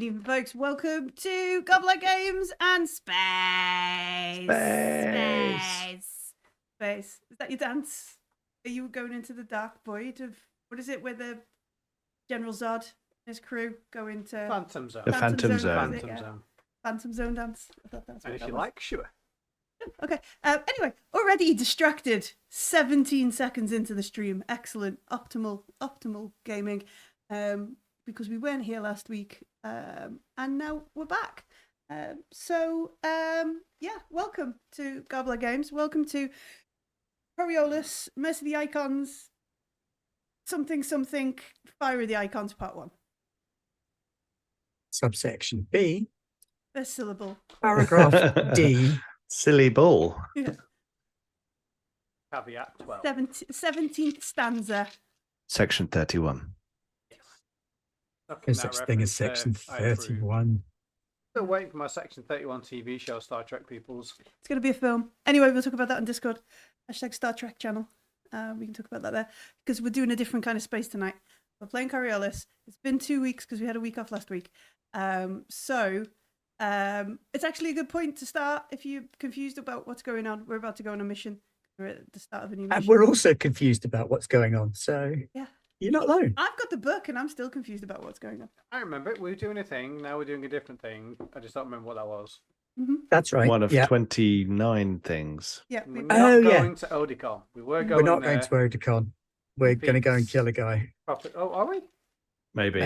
Good evening, folks. Welcome to Gobbler Games and Space. Space. Is that your dance? Are you going into the dark void of, what is it, where the General Zod and his crew go into... Phantom Zone. The Phantom Zone. Phantom Zone. Phantom Zone dance. I thought that's And what if that you was. like, sure. Okay. Anyway, already distracted. 17 seconds into the stream. Excellent. Optimal gaming. Because we weren't here last week. And now we're back. Welcome to Gobbler Games. Welcome to Coriolis, Mess of the Icons, something, Fire of the Icons, Part 1. Subsection B. First syllable. Paragraph D. Silly ball. Yeah. Caveat 12. 17th stanza. Section 31. There's such thing as section 31. Still waiting for my section 31 TV show, Star Trek peoples. It's going to be a film. Anyway, we'll talk about that on Discord. # Star Trek channel. We can talk about that there. Because we're doing a different kind of space tonight. We're playing Coriolis. It's been 2 weeks because we had a week off last week. It's actually a good point to start if you're confused about what's going on. We're about to go on a mission. We're at the start of a new mission. And we're also confused about what's going on. So Yeah. You're not alone. I've got the book and I'm still confused about what's going on. I remember it. We were doing a thing. Now we're doing a different thing. I just don't remember what that was. Mm-hmm. That's right. One of yeah. 29 things. Yeah. We're not going to Oedicon. We were going We're not going to Oedicon. We're going to go and kill a guy. Oh, are we? Maybe.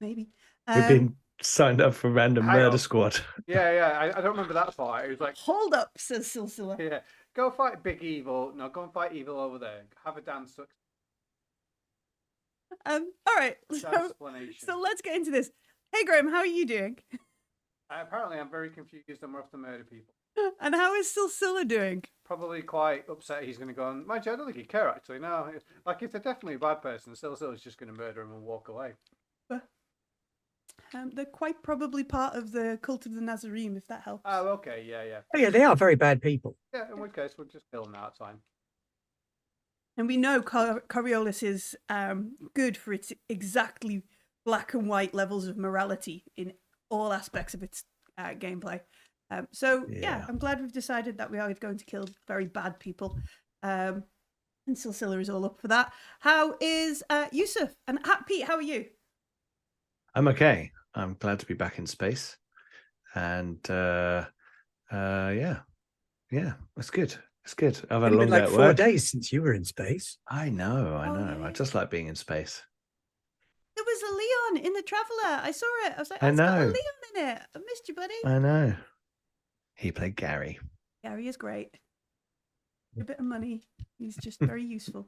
Maybe. We've been signed up for random murder squad. Yeah. I don't remember that part. It was like, hold up, says Silsila. yeah, go fight big evil. No, go and fight evil over there. Have a dance. All right. So let's get into this. Hey, Graham, how are you doing? Apparently, I'm very confused and we're off to murder people. And how is Silsila doing? Probably quite upset he's going to go and... Mind you, I don't think he'd care, actually. No, like, if they're definitely a bad person, Silsila's just going to murder him and walk away. They're quite probably part of the cult of the Nazarene, if that helps. Oh, okay, yeah. Oh, yeah, they are very bad people. Yeah, in which case, we'll just kill them now, it's fine. And we know Coriolis is good for its exactly black and white levels of morality in all aspects of its gameplay. Yeah, I'm glad we've decided that we are going to kill very bad people. And Silsila is all up for that. How is Yusuf? And Pete, how are you? I'm okay. I'm glad to be back in space. And yeah, it's good. It's good. I've had a long day at 4 work. days since you were in space. I know. Yeah. I just like being in space. There was a Leon in the Traveller. I saw it. I was like, I it's got a know. Leon in it. I missed you, buddy. I know. He played Gary. Gary is great. A bit of money. He's just very useful.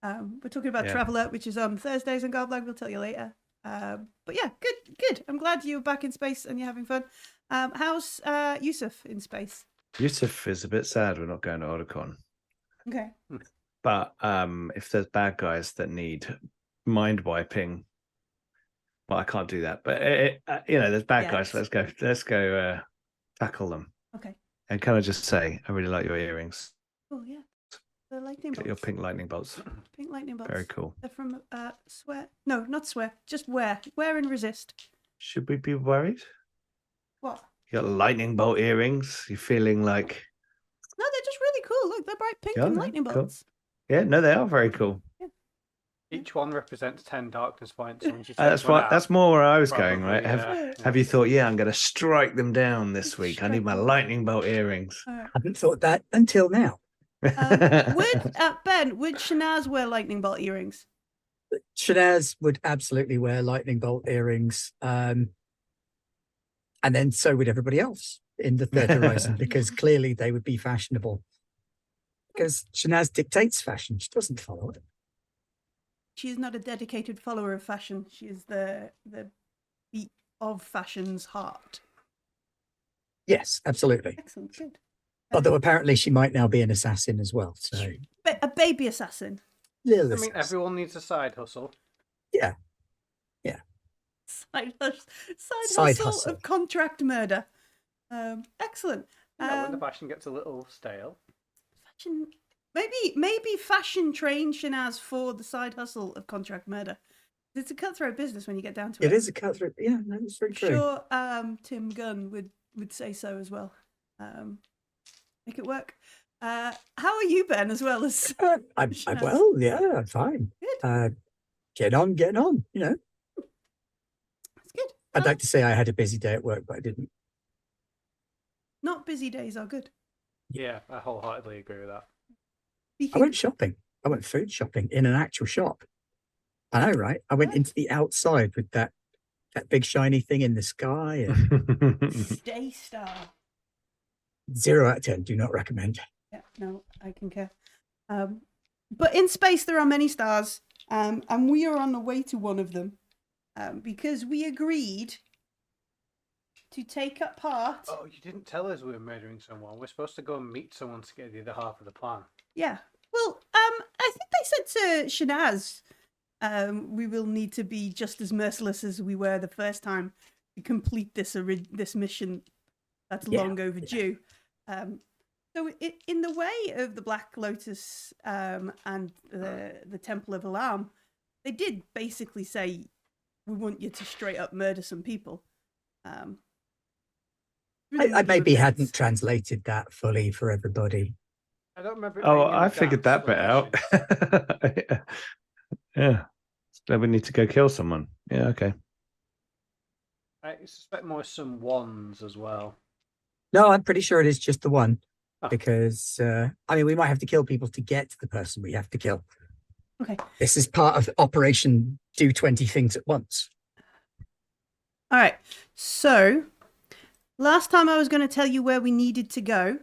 We're talking about Traveller, which is on Thursdays on Godblag. We'll tell you later. But yeah, good. I'm glad you're back in space and you're having fun. How's Yusuf in space? Yusuf is a bit sad we're not going to Oedicon. Okay. But if there's bad guys that need mind wiping, well, I can't do that. But there's bad guys. Let's go tackle them. Okay. And can I just say, I really like your earrings. Oh yeah, the lightning bolts. Your pink lightning bolts. Pink lightning bolts. Very cool. They're from Swear. No, not Swear. Just Wear. Wear and Resist. Should we be worried? What? You got lightning bolt earrings. You're feeling like... No, they're just really cool. Look, they're bright pink and lightning bolts. Cool. Yeah, no, they are very cool. Yeah. Each one represents 10 darkness points. That's more where I was going, right? Yeah. Have you thought, I'm going to strike them down this week? I need my lightning bolt earrings. I haven't thought that until now. Would Shanaz wear lightning bolt earrings? Shanaz would absolutely wear lightning bolt earrings. And then so would everybody else in the Third Horizon, because clearly they would be fashionable. Because Shanaz dictates fashion. She doesn't follow it. She is not a dedicated follower of fashion. She is the beat of fashion's heart. Yes, absolutely. Excellent, good. Although apparently she might now be an assassin as well. So a baby assassin. Little I assassin. mean, everyone needs a side hustle. Yeah. Side hustle of contract murder. Excellent. When the fashion gets a little stale. Fashion, maybe fashion train Shanaz for the side hustle of contract murder. It's a cutthroat business when you get down to it. It is a cutthroat. Yeah, no, it's very I'm true. sure Tim Gunn would say so as well. Make it work. How are you, Ben, as well as I'm Shanaz? well, yeah, I'm fine. Good. Getting on, you know. That's good. I'd like to say I had a busy day at work, but I didn't. Not busy days are good. Yeah, I wholeheartedly agree with that. I went shopping. I went food shopping in an actual shop. I know, right? I went into the outside with that big shiny thing in the sky. And Stay Star. 0 out of 10. Do not recommend. Yeah, no, I concur. But in space, there are many stars, and we are on the way to one of them because we agreed to take up part. Oh, you didn't tell us we were murdering someone. We're supposed to go and meet someone to get the other half of the plan. Yeah. Well, I think they said to Shanaz, we will need to be just as merciless as we were the first time to complete this mission that's long overdue. So in the way of the Black Lotus and the Temple of Alarm, they did basically say, we want you to straight up murder some people. I maybe hadn't translated that fully for everybody. I don't remember. I figured that bit out. Yeah. So we need to go kill someone. Yeah, okay. I suspect more some ones as well. No, I'm pretty sure it is just the one. Oh. Because, we might have to kill people to get to the person we have to kill. Okay. This is part of Operation Do 20 Things at Once. All right. So last time I was going to tell you where we needed to go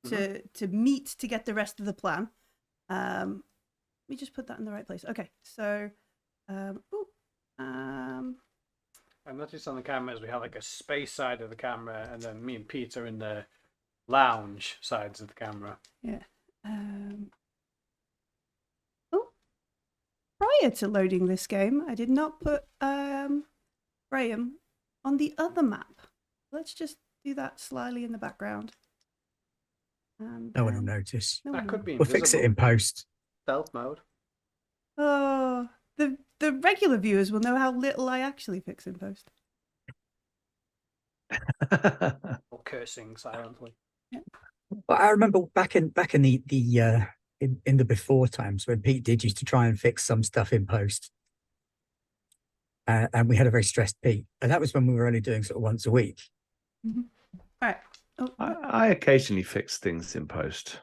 to meet to get the rest of the plan. Let me just put that in the right place. Okay. So, I noticed on the cameras we have like a space side of the camera, and then me and Pete are in the lounge sides of the camera. yeah. Prior to loading this game, I did not put Graham on the other map. Let's just do that slyly in the background. And, No one will notice. no That one could will. be We'll fix it in invisible. post. Stealth mode. Oh, the regular viewers will know how little I actually fix in post. Or cursing silently. But I remember back in the in the before times when Pete did used to try and fix some stuff in post. And we had a very stressed Pete. And that was when we were only doing sort of once a week. Mm-hmm. All right. Oh, I occasionally fix things in post.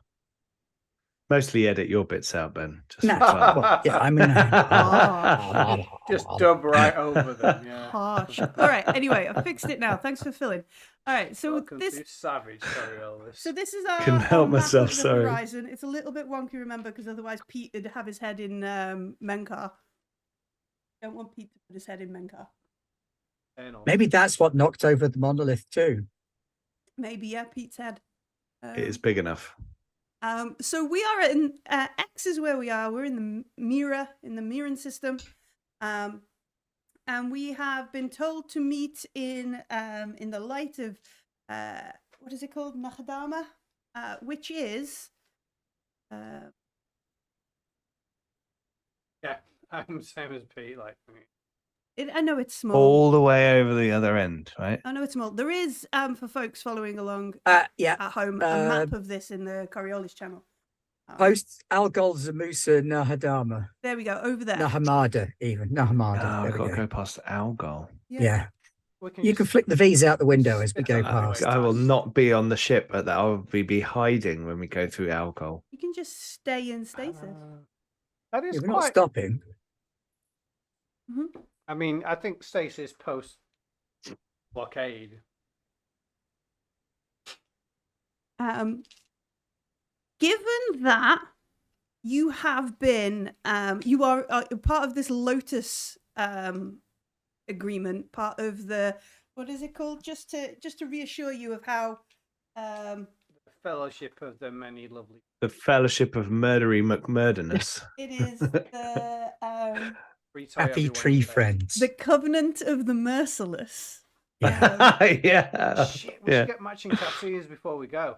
Mostly edit your bits out, Ben. Just No, for fun. well, yeah, I mean, Just dub right over them. Yeah. harsh. All right. Anyway, I fixed it now. Thanks for filling. All right. So Welcome this. to Savage Coriolis. So this is our, Couldn't help our map myself, of the sorry. horizon. It's a little bit wonky, remember, because otherwise Pete would have his head in Menkar. Don't want Pete to put his head in Menkar. maybe that's what knocked over the monolith too. Maybe, yeah, Pete's head. It is big enough. So we are in X is where we are. We're in the Mirren system, and we have been told to meet in the light of what is it called, Nahadama, which is Yeah, I'm the same as Pete. Like, I know it's small. All the way over the other end, right? I know it's small. There is for folks following along Yeah. at home a map of this in the Coriolis channel. Post Algol Zamusa Nahadama. There we go, over there. Nahamada, even. Nahamada. Oh, there I've we got to go. go past Algol. Yeah. we You just- can flick the V's out the window as we go Anyway, past. I will not be on the ship, but I will be hiding when we go through Algol. You can just stay in stasis. That is Yeah, we're not quite. stopping. I mean, I think stasis post blockade. Given that you have been, you are part of this Lotus agreement, part of the, what is it called? Just to reassure you of how. Fellowship of the Many Lovely. The Fellowship of Murdery McMurderness. It is the Free toy Happy every tree Wednesday. friends. the Covenant of the Merciless. Yeah. Yeah. Shit, we Yeah. should get matching tattoos before we go.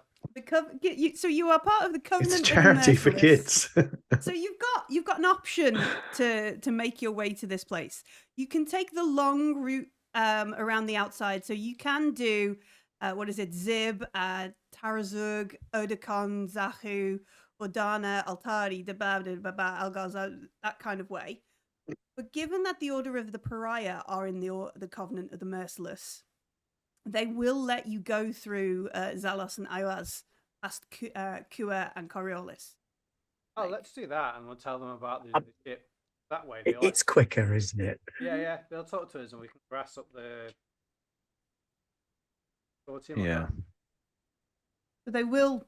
So you are part of the Covenant. It's a of the charity for Merciless. kids. So you've got got an option to make your way to this place. You can take the long route around the outside. So you can do Zib, Tarazug, Odakon, Zahu, Ordana, Altari, Debab, Algaz, that kind of way. But given that the Order of the Pariah are in the Covenant of the Merciless, they will let you go through Zalos and Iwaz past Kua and Coriolis. Oh, let's do that, and we'll tell them about the ship that way. It's quicker, isn't it? Yeah. They'll talk to us, and we can brass up the. Yeah. But they will,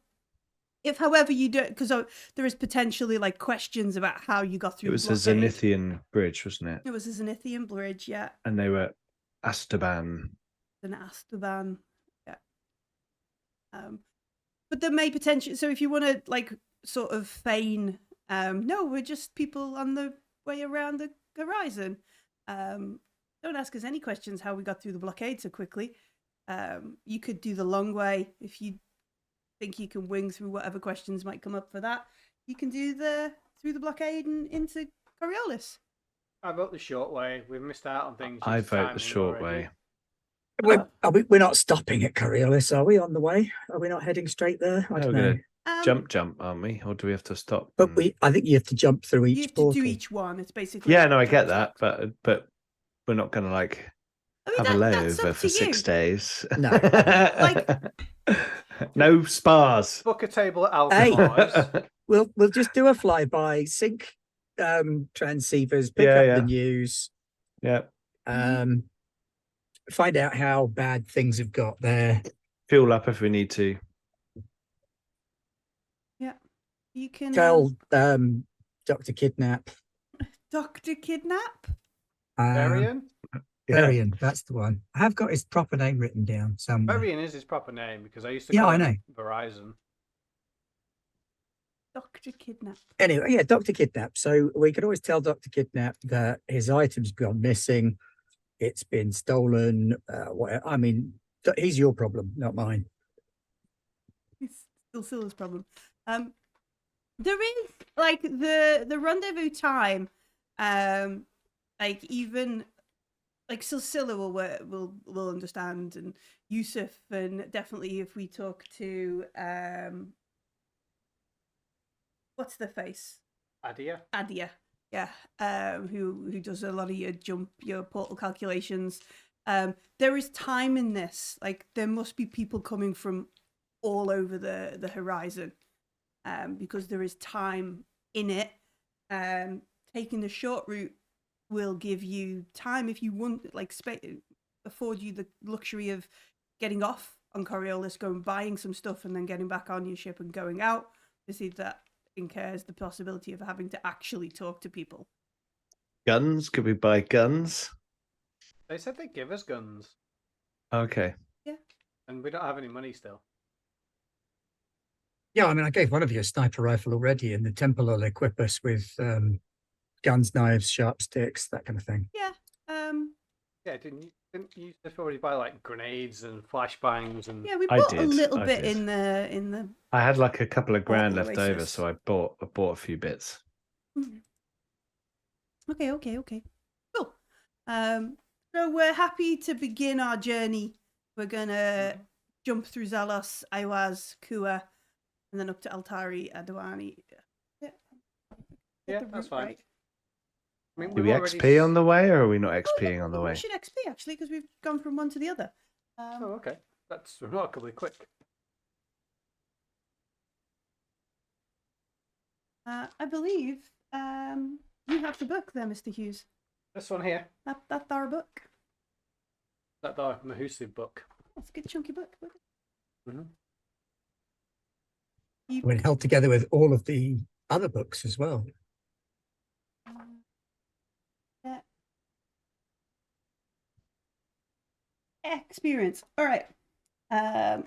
if however you do it, because there is potentially like questions about how you got through. It was the a blockade. Zenithian bridge, wasn't it? It was a Zenithian bridge, yeah. And they were Astaban. An Astaban, yeah. But there may potentially. So if you want to like sort of feign, no, we're just people on the way around the horizon. Don't ask us any questions how we got through the blockade so quickly. You could do the long way if you think you can wing through whatever questions might come up for that. You can do through the blockade and into Coriolis. I vote the short way. We've missed out on things. I vote the short way. We're not stopping at Coriolis, are we? On the way? Are we not heading straight there? I don't know. Jump, aren't we? Or do we have to stop? But I think you have to jump through each. You have portal. to do each one. It's basically. Yeah, no, I get that, but we're not going to like have a layover for 6 days. No, no spars. Book a table at Alpha. we'll just do a flyby, sync transceivers, pick up the news. Yeah. Find out how bad things have got there. Fuel up if we need to. Yeah, you can tell Dr. Kidnap. Dr. Kidnap. Varian. Varian, that's the one. I have got his proper name written down somewhere. Varian is his proper name because I used to call him Verizon. Dr. Kidnap. Anyway, yeah, Dr. Kidnap. So we can always tell Dr. Kidnap that his item's gone missing. It's been stolen. Whatever. I mean, he's your problem, not mine. It's still Silla's problem. There is like the rendezvous time. Like even like Silla will understand, and Yusuf, and definitely if we talk to what's the face? Adia. Yeah, who does a lot of your portal calculations. There is time in this. Like there must be people coming from all over the horizon, because there is time in it. Taking the short route will give you time if you want, like afford you the luxury of getting off on Coriolis, going buying some stuff, and then getting back on your ship and going out. Obviously, that incurs the possibility of having to actually talk to people. Guns? Could we buy guns? They said they'd give us guns. Okay. Yeah. And we don't have any money still. Yeah, I mean, I gave one of you a sniper rifle already, and the temple will equip us with guns, knives, sharp sticks, that kind of thing. Yeah. Yeah, didn't you just already buy like grenades and flashbangs and? Yeah, we bought a little bit in the. I had like a couple of grand left Oasis. over, so I bought a few bits. Okay. Cool. So we're happy to begin our journey. We're gonna jump through Zalos, Iwaz, Kua, and then up to Altari, Adwani. Yeah, that's fine. Right. I mean, Do we XP on the way, or are we not XPing on the way? We should XP actually, because we've gone from one to the other. Oh, okay. That's remarkably quick. I believe you have the book there, Mr. Hughes. This one here. That's our book. That's our Mahusi book. That's a good chunky book. When held together with all of the other books as well. Yeah. Experience. All right. So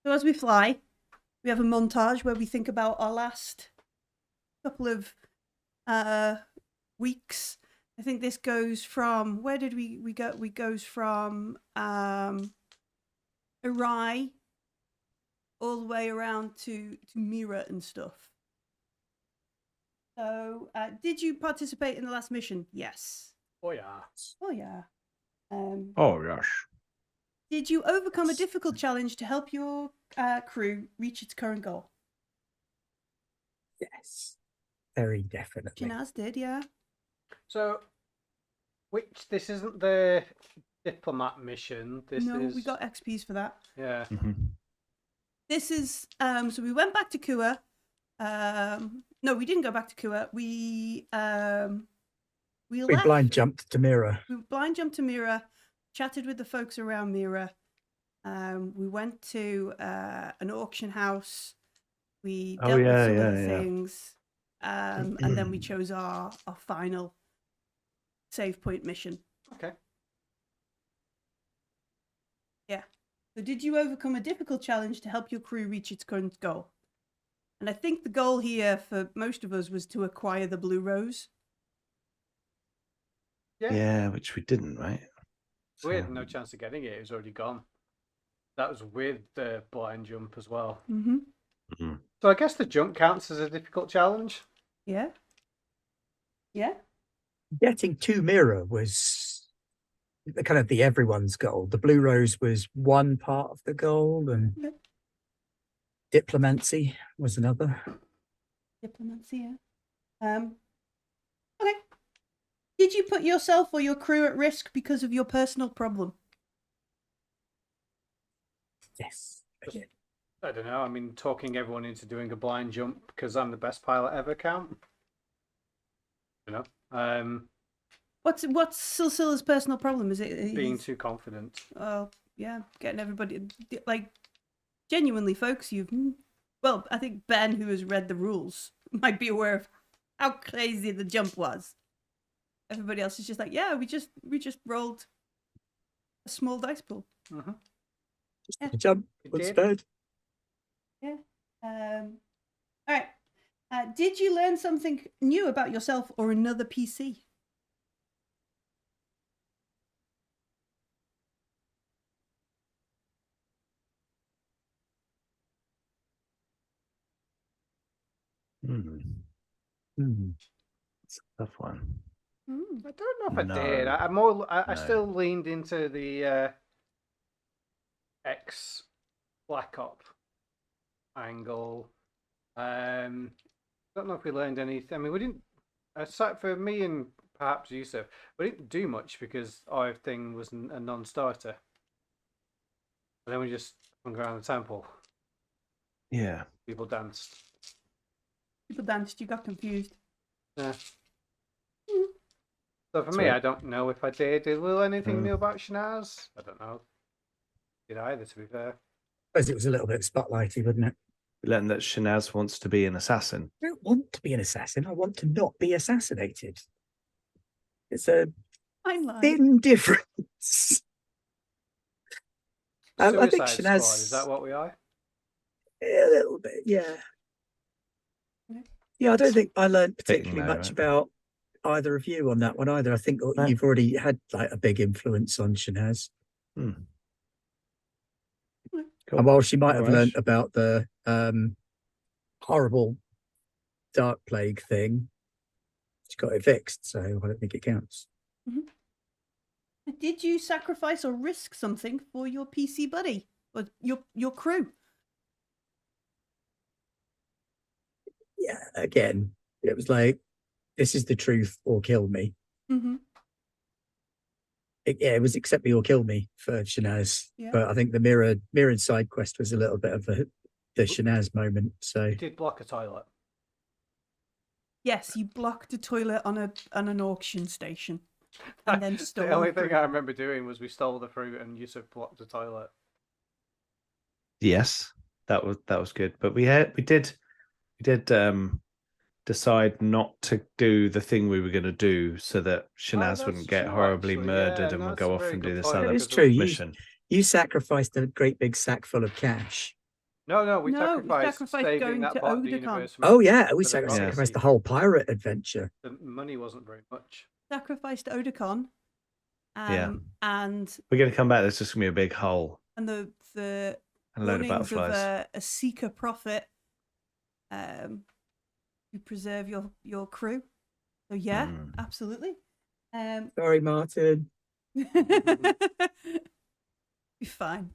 as we fly, we have a montage where we think about our last couple of weeks. I think this goes from, where did we go? We goes from Arai all the way around to Mira and stuff. So, did you participate in the last mission? Yes. Oh yeah. Oh yeah. Oh gosh. Did you overcome a difficult challenge to help your crew reach its current goal? Yes. Very definitely. Shinaz did, yeah. So, this isn't the diplomat mission. This No, is we got XPs for that. yeah. This is so we went back to Kua. No, we didn't go back to Kua. We left. blind jumped to Mira. We blind jumped to Mira, chatted with the folks around Mira. We went to an auction house. We dealt with some of the things. And then we chose our final save point mission. Okay. Yeah. So did you overcome a difficult challenge to help your crew reach its current goal? And I think the goal here for most of us was to acquire the blue rose. Yeah, which we didn't, right? We had no chance of getting it. It was already gone. That was with the blind jump as well. Mm-hmm. So I guess the jump counts as a difficult challenge. Yeah. Yeah. Getting to Mira was kind of the everyone's goal. The blue rose was one part of the goal, and diplomacy was another. Diplomacy, yeah. Okay. Did you put yourself or your crew at risk because of your personal problem? Yes. Just, I don't know. I mean, talking everyone into doing a blind jump because I'm the best pilot ever count. You know. What's Silsila's personal problem? Is it being too confident? Oh yeah, getting everybody like genuinely, folks. Well, I think Ben, who has read the rules, might be aware of how crazy the jump was. Everybody else is just like, yeah, we just rolled a small dice pool. Mm-hmm. Just a jump was third. Yeah. All right. Did you learn something new about yourself or another PC? It's a tough one. I don't know if I did. I still leaned into the ex Black Op angle. Don't know if we learned anything. I mean, we didn't. Aside for me and perhaps Yusuf, we didn't do much because our thing was a non-starter. And then we just hung around the temple. Yeah. People danced. You got confused. Yeah. So for me, I don't know if I did. Did we learn anything new about Shinaz? I don't know. Did either, to be fair. I suppose it was a little bit spotlighty, wasn't it? We learned that Shinaz wants to be an assassin. I don't want to be an assassin. I want to not be assassinated. It's a thin difference. I think Suicide Squad, is that what we are? A little bit, yeah. Yeah, I don't think I learned particularly much about either of you on that one either. I think you've already had like a big influence on Shinaz. Cool. And while she might have learned about the horrible dark plague thing, she got it fixed, so I don't think it counts. Mm-hmm. Did you sacrifice or risk something for your PC buddy or your crew? Yeah, again, it was like, this is the truth or kill me. Mm-hmm. It was accept me or kill me for Shinaz. Yeah. But I think the mirrored side quest was a little bit of the Shinaz moment. So you did block a toilet. Yes, you blocked a toilet on an auction station, and then stole. The only thing I remember doing was we stole the fruit and Yusuf blocked the toilet. Yes, that was good. But we did decide not to do the thing we were going to do so that Shinaz wouldn't get horribly murdered and we'll go off and do this other mission. You sacrificed a great big sack full of cash. No, we sacrificed saving going that to part of the Oudacon. universe. Oh yeah, we sacrificed the whole pirate adventure. The money wasn't very much. Sacrificed Oudacon. And we're going to come back. There's just going to be a big hole. And the a load of butterflies. Of a seeker prophet. to preserve your crew. So yeah, Mm. absolutely. Sorry, Martin. Be fine.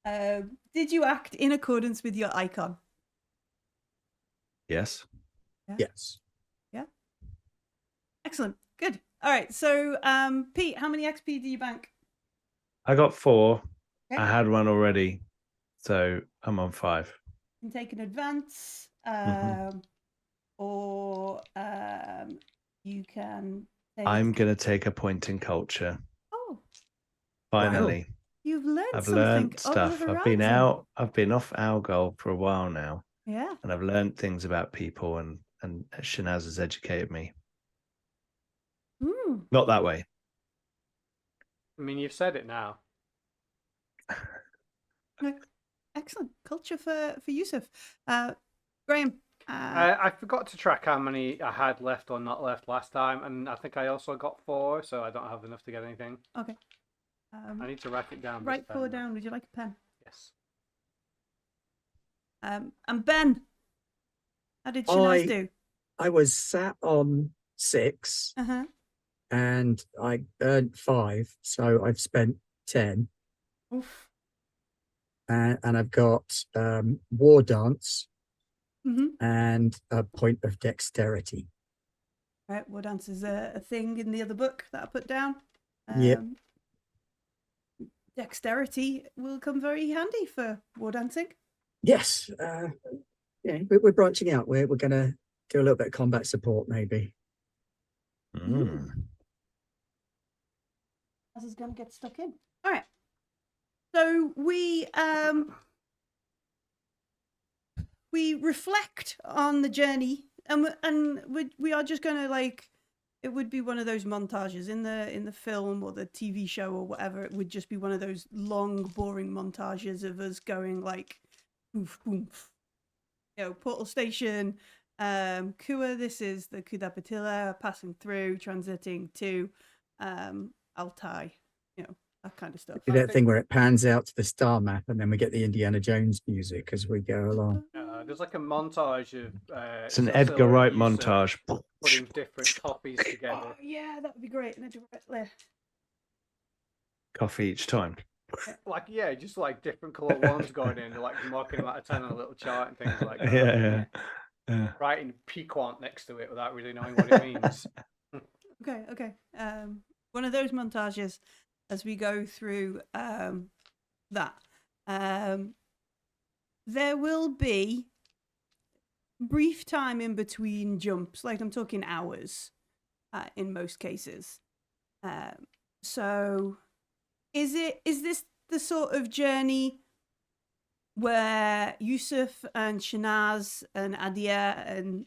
Did you act in accordance with your icon? Yes. Yes. Yeah. Excellent. Good. All right. So, Pete, how many XP do you bank? I got 4. Okay. I had one already, so I'm on 5. You can take an advance, or you can take. I'm gonna take a point in culture. Oh, Finally, you've learned I've something learned over the stuff. I've been horizon. out. I've been off Algol for a while now, Yeah. and I've learned things about people, and Shanaz has educated me. Mm. Not that way. I mean, you've said it now. Excellent culture for Yusuf. Graham. I forgot to track how many I had left or not left last time, and I think I also got 4, so I don't have enough to get anything. Okay. I need to write it down. Write 4 down. Would you like a pen? Yes. And Ben, how did Shanaz do? I was sat on 6 and I earned 5, so I've spent 10. Oof. And I've got war dance Mm-hmm. and a point of dexterity. Right, war dance is a thing in the other book that I put down. Yep. Dexterity will come very handy for war dancing. Yes. Yeah, we're branching out. We're going to do a little bit of combat support, maybe. As is going to get stuck in. All right. So we reflect on the journey, and we are just going to, like, it would be one of those montages in the film or the TV show or whatever. It would just be one of those long, boring montages of us going like, oof, oof. You know, portal station, Kua. This is the Kudapatilla, passing through, transiting to Altai. You know, that kind of stuff. Do that thing where it pans out to the star map, and then we get the Indiana Jones music as we go along. There's like a montage of. It's an Edgar Wright montage. Putting different copies together. Oh, yeah, that would be great. Coffee each time. Like, yeah, just like different colour ones going in, like marking them out of 10 on a little chart and things like that. Yeah. Writing piquant next to it without really knowing what it means. Okay. One of those montages as we go through that. There will be brief time in between jumps, like I'm talking hours in most cases. So is this the sort of journey where Yusuf and Shanaz and Adia and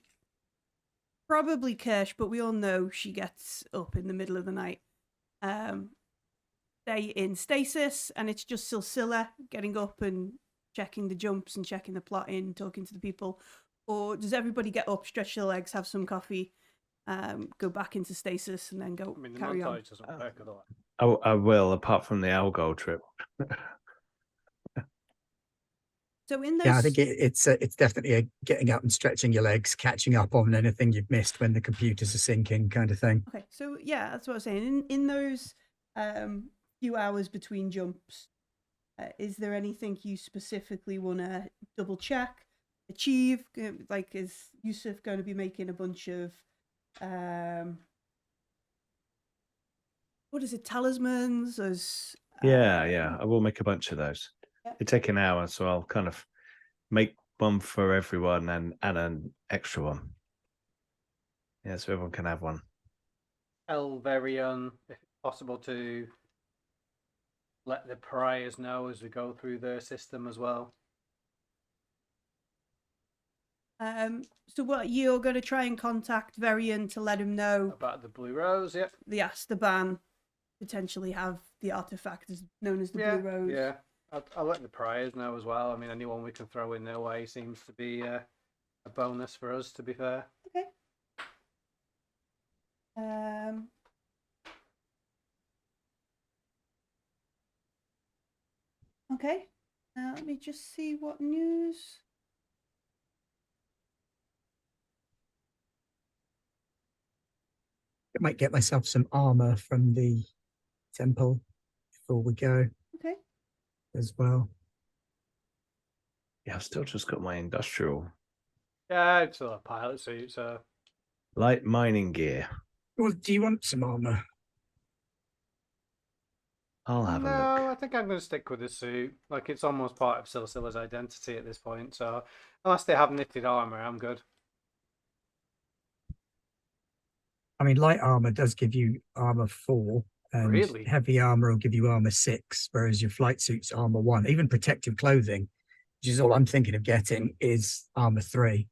probably Kirsch, but we all know she gets up in the middle of the night, stay in stasis, and it's just Silsila getting up and checking the jumps and checking the plot in, talking to the people? Or does everybody get up, stretch their legs, have some coffee, go back into stasis, and then go carry on? The montage doesn't work at all. I will, apart from the Algol trip. So in those, yeah, I think it's definitely a getting up and stretching your legs, catching up on anything you've missed when the computers are syncing, kind of thing. Okay, so yeah, that's what I was saying. In those few hours between jumps, is there anything you specifically want to double check, achieve? Like, is Yusuf going to be making a bunch of what is it, talismans? Yeah, I will make a bunch of those. Yeah. It take an hour, so I'll kind of make one for everyone and an extra one. Yeah, so everyone can have one. Elverion, if it's possible to let the pariahs know as we go through their system as well. So what, you're going to try and contact Varian to let him know About the Blue Rose, yeah. the Astaban potentially have the artifact known as the Blue Rose? Yeah. I'll let the pariahs know as well. I mean, anyone we can throw in their way seems to be a bonus for us, to be fair. Okay. Okay. Let me just see what news. might get myself some armor from the temple before we go Okay. as well. Yeah, I've still just got my industrial Yeah, it's a pilot suit, so light mining gear. Well, do you want some armor? I'll have a look. no, I think I'm going to stick with the suit. Like, it's almost part of Silsila's identity at this point, so unless they have knitted armor, I'm good. I mean, light armor does give you armor 4, and Really? heavy armor will give you armor 6, whereas your flight suit's armor 1. Even protective clothing, which is all I'm thinking of getting, is armor 3.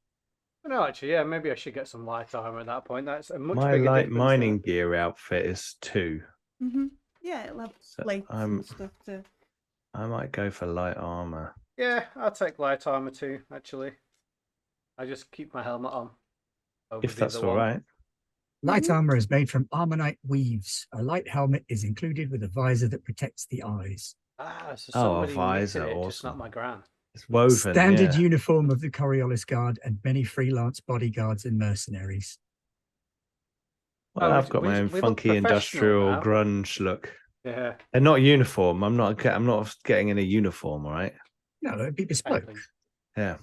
No, actually, yeah, maybe I should get some light armor at that point. That's a much My bigger light difference mining than... gear outfit is 2. Mm-hmm. Yeah, it'll have So plates and stuff to. I might go for light armor. Yeah, I'll take light armor too, actually. I just keep my helmet on. Over If the that's other all one. right. Light armor is made from Armonite weaves. A light helmet is included with a visor that protects the eyes. Ah, so Oh, a somebody visor, knitted it, just awesome. not my gran. It's woven. Standard yeah. uniform of the Coriolis Guard and many freelance bodyguards and mercenaries. Well, Oh, I've got my own we look funky professional industrial now. grunge look. Yeah. They're not uniform. I'm not getting in a uniform, all right? No, it'd be bespoke. Exactly. Yeah.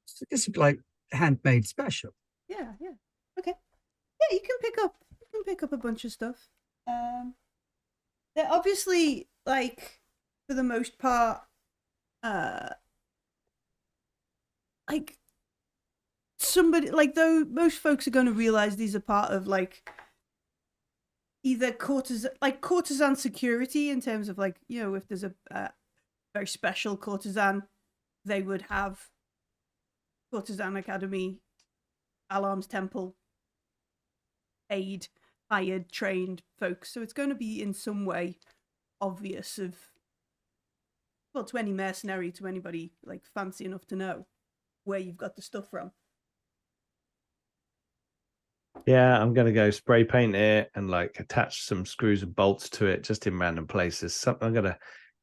So this is like handmade special. Yeah, yeah. Okay. Yeah, you can pick up a bunch of stuff. They're obviously, like, for the most part, like somebody, like, though most folks are going to realize these are part of, like, either courtesan security, in terms of, like, you know, if there's a very special courtesan, they would have courtesan academy, alarms temple, aid, hired, trained folks. So it's going to be in some way obvious of, well, to any mercenary, to anybody like fancy enough to know where you've got the stuff from. Yeah, I'm going to go spray paint it and like attach some screws and bolts to it just in random places. I'm going to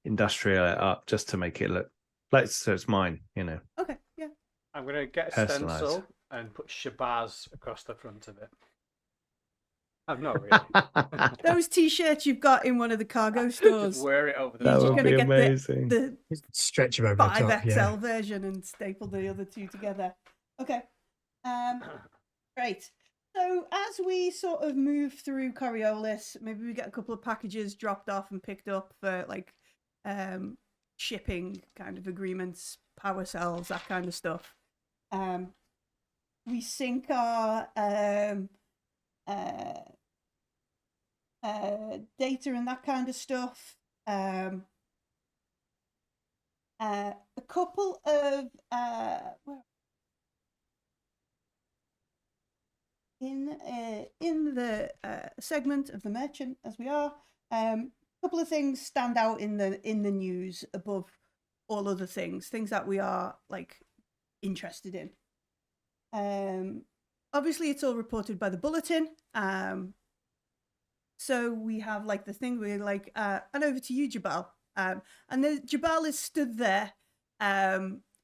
industrial it up just to make it look like so it's mine, you know. Okay, yeah. I'm going to get a Personalised. stencil and put Shabazz across the front of it. I'm not really. Those t-shirts you've got in one of the cargo stores. Just wear it over the You're That just would gonna be get amazing. the Stretch them over the top, 5XL yeah. version and staple the other two together. Okay. Great. So as we sort of move through Coriolis, maybe we get a couple of packages dropped off and picked up for like shipping kind of agreements, power cells, that kind of stuff. We sync our data and that kind of stuff. A couple of in the segment of the merchant, as we are, a couple of things stand out in the news above all other things that we are like interested in. Obviously it's all reported by the bulletin. So we have like the thing where like and over to you, Jabal. And the Jabal is stood there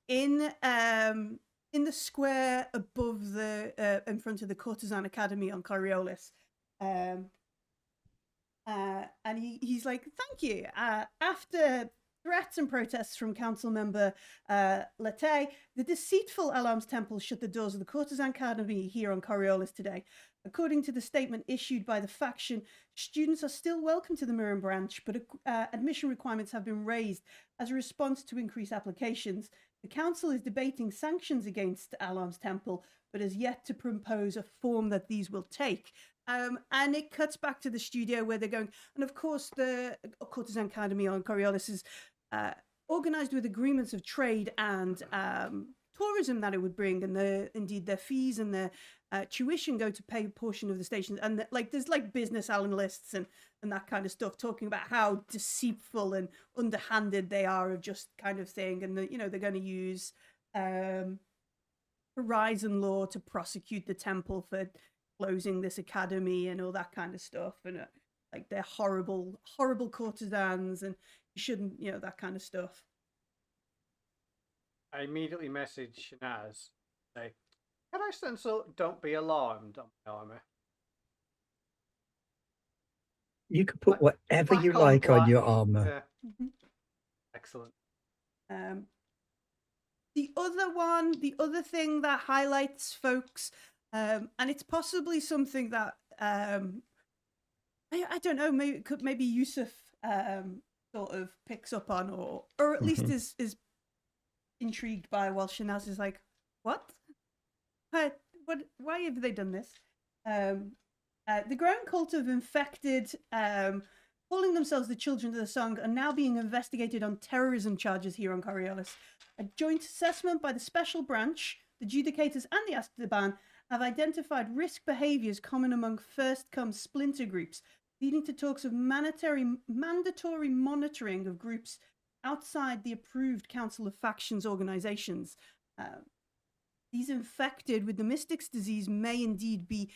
in the square above the in front of the Courtesan Academy on Coriolis. And he's like, thank you. After threats and protests from council member Latte, the deceitful Alarms Temple shut the doors of the Courtesan Academy here on Coriolis today. According to the statement issued by the faction, students are still welcome to the Mirren branch, but admission requirements have been raised as a response to increased applications. The council is debating sanctions against Alarms Temple, but has yet to propose a form that these will take. And it cuts back to the studio where they're going, and of course the Courtesan Academy on Coriolis is organised with agreements of trade and tourism that it would bring, and indeed their fees and their tuition go to pay a portion of the stations. And like there's like business analysts and that kind of stuff talking about how deceitful and underhanded they are of just kind of thing, and they're going to use Horizon law to prosecute the temple for closing this academy and all that kind of stuff, and like they're horrible courtesans and you shouldn't, that kind of stuff. I immediately message Shanaz, say, can I stencil "Don't be alarmed" on my armor? You can put whatever you Black on like on black. your armor. Yeah. Mhm. Excellent. The other thing that highlights folks, and it's possibly something that I don't know, maybe Yusuf sort of picks up on, or at least is intrigued by, while Shanaz is like, what? Why have they done this? The growing cult of infected, calling themselves the Children of the Song, are now being investigated on terrorism charges here on Coriolis. A joint assessment by the Special Branch, the Judicators, and the Azkaban have identified risk behaviours common among first-come splinter groups, leading to talks of mandatory monitoring of groups outside the approved Council of Factions organisations. These infected with the Mystic's disease may indeed be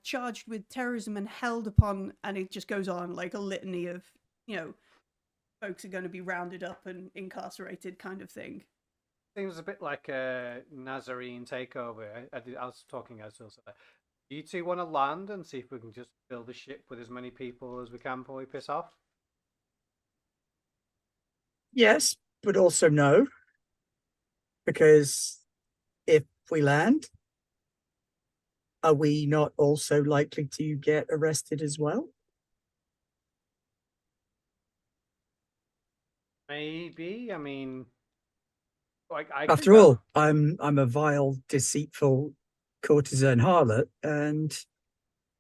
charged with terrorism and held upon, and it just goes on like a litany of, folks are going to be rounded up and incarcerated kind of thing. Seems a bit like a Nazarene takeover. I was talking as well. Do you two want to land and see if we can just build a ship with as many people as we can before we piss off? Yes, but also no. Because if we land, are we not also likely to get arrested as well? Maybe. I mean, After all, I'm a vile, deceitful courtesan harlot, and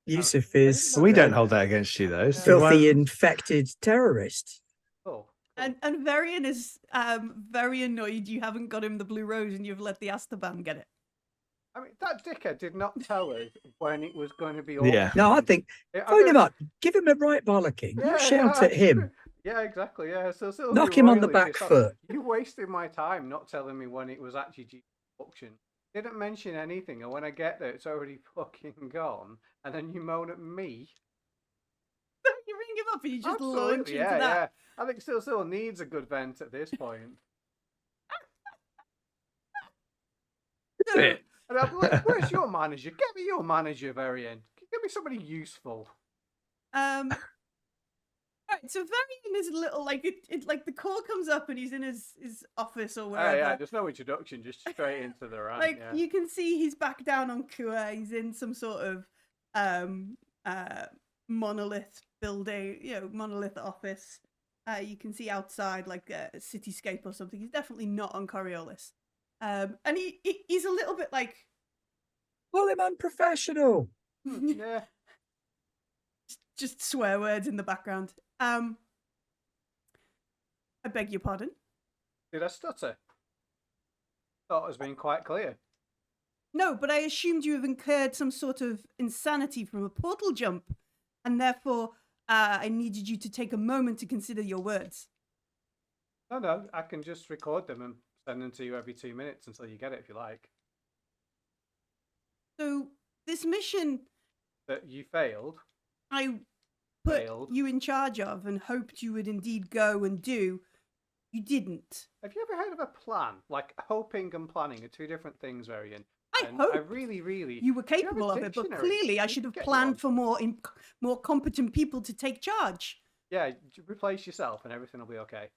Yusuf is We don't hold that against you, though. So filthy, infected terrorist. Oh. And Varian is very annoyed you haven't got him the blue rose and you've let the Azkaban get it. I mean, that dickhead did not tell us when it was going to be. Yeah. No, I think phone him up, give him a right bollocking. You shout at him. Yeah, exactly. Yeah, so knock him on the back foot. You wasted my time not telling me when it was actually due to auction. Didn't mention anything, and when I get there, it's already fucking gone. And then you moan at me. You ring him up and you just Absolutely, launch into that. Yeah. I think still needs a good vent at this point. And I'm like, where's your manager? Get me your manager, Varian. Get me somebody useful. Right, so Varian is a little like it like the call comes up and he's in his office or wherever. Yeah, there's no introduction, just straight into the rant. Like you can see he's back down on Kua. He's in some sort of monolith building, monolith office. You can see outside like a cityscape or something. He's definitely not on Coriolis. And he's a little bit like, call him unprofessional. Yeah. Just swear words in the background. I beg your pardon? Did I stutter? Thought it was being quite clear. No, but I assumed you have incurred some sort of insanity from a portal jump, and therefore I needed you to take a moment to consider your words. No, I can just record them and send them to you every 2 minutes until you get it if you like. So this mission That you failed. I put you in charge of and hoped you would indeed go and do, you didn't. Have you ever heard of a plan? Like hoping and planning are two different things, Varian. I hope I really you were capable of it, but clearly I should have planned for more competent people to take charge. Yeah, replace yourself and everything will be okay.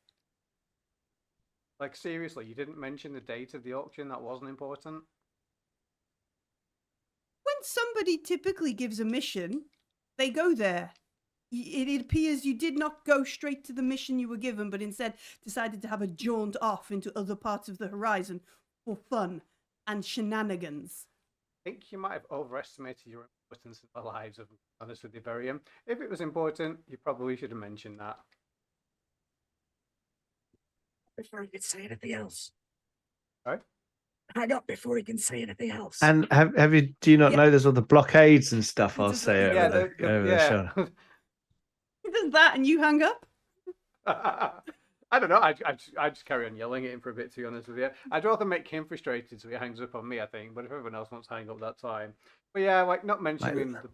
Like seriously, you didn't mention the date of the auction. That wasn't important. When somebody typically gives a mission, they go there. It appears you did not go straight to the mission you were given, but instead decided to have a jaunt off into other parts of the horizon for fun and shenanigans. I think you might have overestimated your importance in our lives, if I'm honest with you, Varian. If it was important, you probably should have mentioned that. Before he could say anything else. Right? Hang up before he can say anything else. And have you? Do you not know there's all the blockades and stuff? I'll say over the shoulder. He does that, and you hang up. I don't know. I just carry on yelling at him for a bit. To be honest with you, I'd rather make him frustrated so he hangs up on me. I think, but if everyone else wants to hang up, that's fine. But yeah, like not mentioning the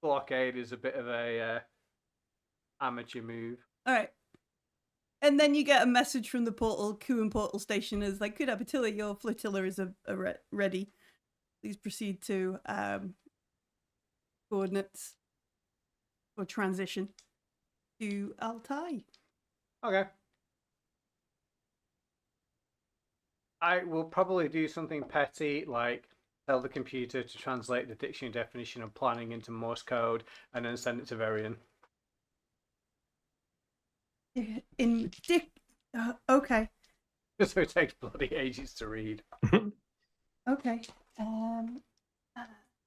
blockade is a bit of a amateur move. All right. And then you get a message from the Kuan portal station is like, Kuda Patilla, your flotilla is ready. Please proceed to coordinates for transition. to Altai. Okay. I will probably do something petty, like tell the computer to translate the dictionary definition of planning into Morse code and then send it to Varian. Okay. So it takes bloody ages to read. Okay. I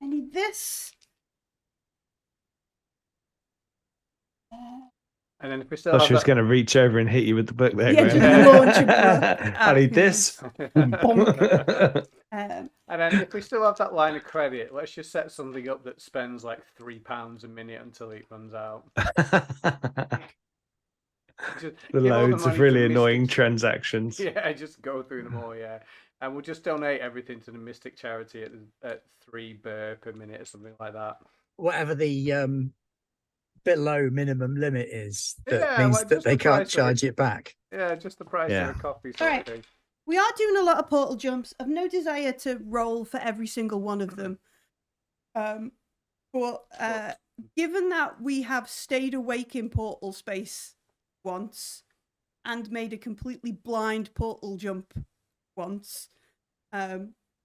need this. And then if we still thought have she was that... going to reach over and hit you with the book there. Yeah, going, just launch a book I at need me. this. Bonk. And then if we still have that line of credit, let's just set something up that spends like £3 a minute until it runs out. Just The give all loads money of to really Mystic- annoying transactions. Yeah, just go through them all, yeah. And we'll just donate everything to the Mystic charity at £3 per minute or something like that. Whatever the below minimum limit is, that Yeah, means like that just they the can't price of charge it back. Yeah, just the price Yeah. of a coffee sort All of right. thing. We are doing a lot of portal jumps. I've no desire to roll for every single one of them. But given that we have stayed awake in portal space once and made a completely blind portal jump once,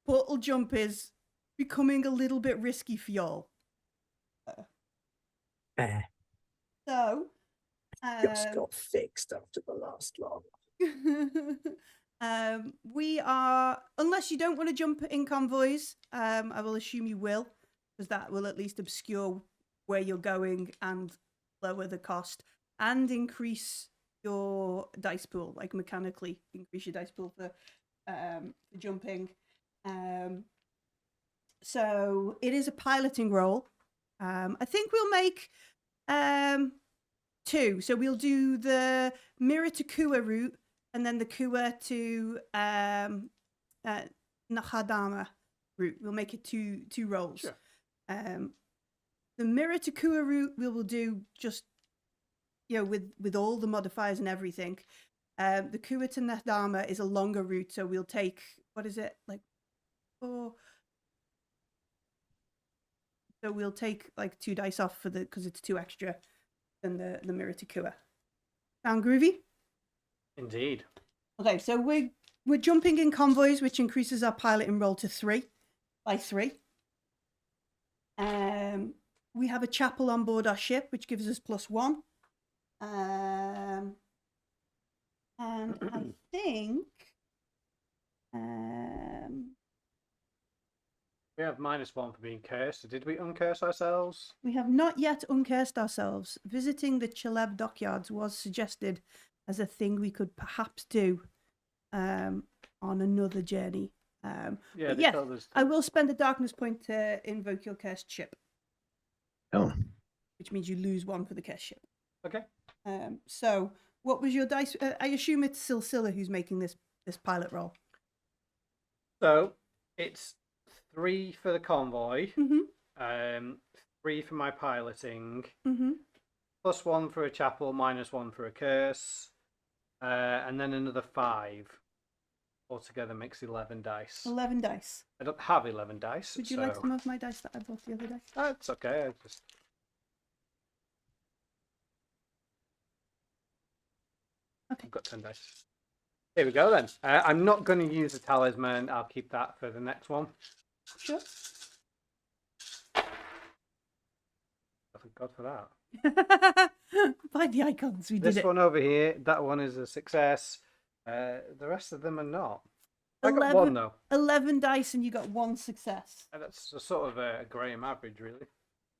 portal jump is becoming a little bit risky for y'all. So, Just got fixed after the last one. we are, unless you don't want to jump in convoys, I will assume you will, because that will at least obscure where you're going and lower the cost and increase your dice pool, like mechanically increase your dice pool for jumping. So it is a piloting role. I think we'll make 2. So we'll do the Mirror to Kua route and then the Kua to Nahadama route. We'll make it two rolls. Sure. The Mirror to Kua route we will do just, with all the modifiers and everything. The Kua to Nahadama is a longer route, so we'll take, what is it, like 4. So we'll take like 2 dice off because it's 2 extra than the Mirror to Kua. Sound groovy? Indeed. Okay, so we're jumping in convoys, which increases our piloting roll to 3 by 3. We have a chapel on board our ship, which gives us +1. And I think We have -1 for being cursed. Did we uncurse ourselves? we have not yet uncursed ourselves. Visiting the Chaleb dockyards was suggested as a thing we could perhaps do on another journey. Yeah, but they yeah, told us I will spend a darkness point to invoke your cursed ship, Oh, which means you lose 1 for the cursed ship. Okay. So what was your dice? I assume it's Silsilla who's making this pilot roll. So it's 3 for the convoy, Mm-hmm. 3 for my piloting, Mm-hmm. +1 for a chapel, -1 for a curse, and then another 5. Altogether makes 11 dice. 11 dice. I don't have 11 dice. Would you so... like some of my dice that I bought the other day? That's okay. I just... Okay. I've got 10 dice. Here we go then. I'm not going to use the talisman. I'll keep that for the next one. Sure. Thank God for that. Find the icons. We did This it. one over here, that one is a success. The rest of them are not. I got 11 one though. 11 dice and you got 1 success. That's a sort of a Graham average, really.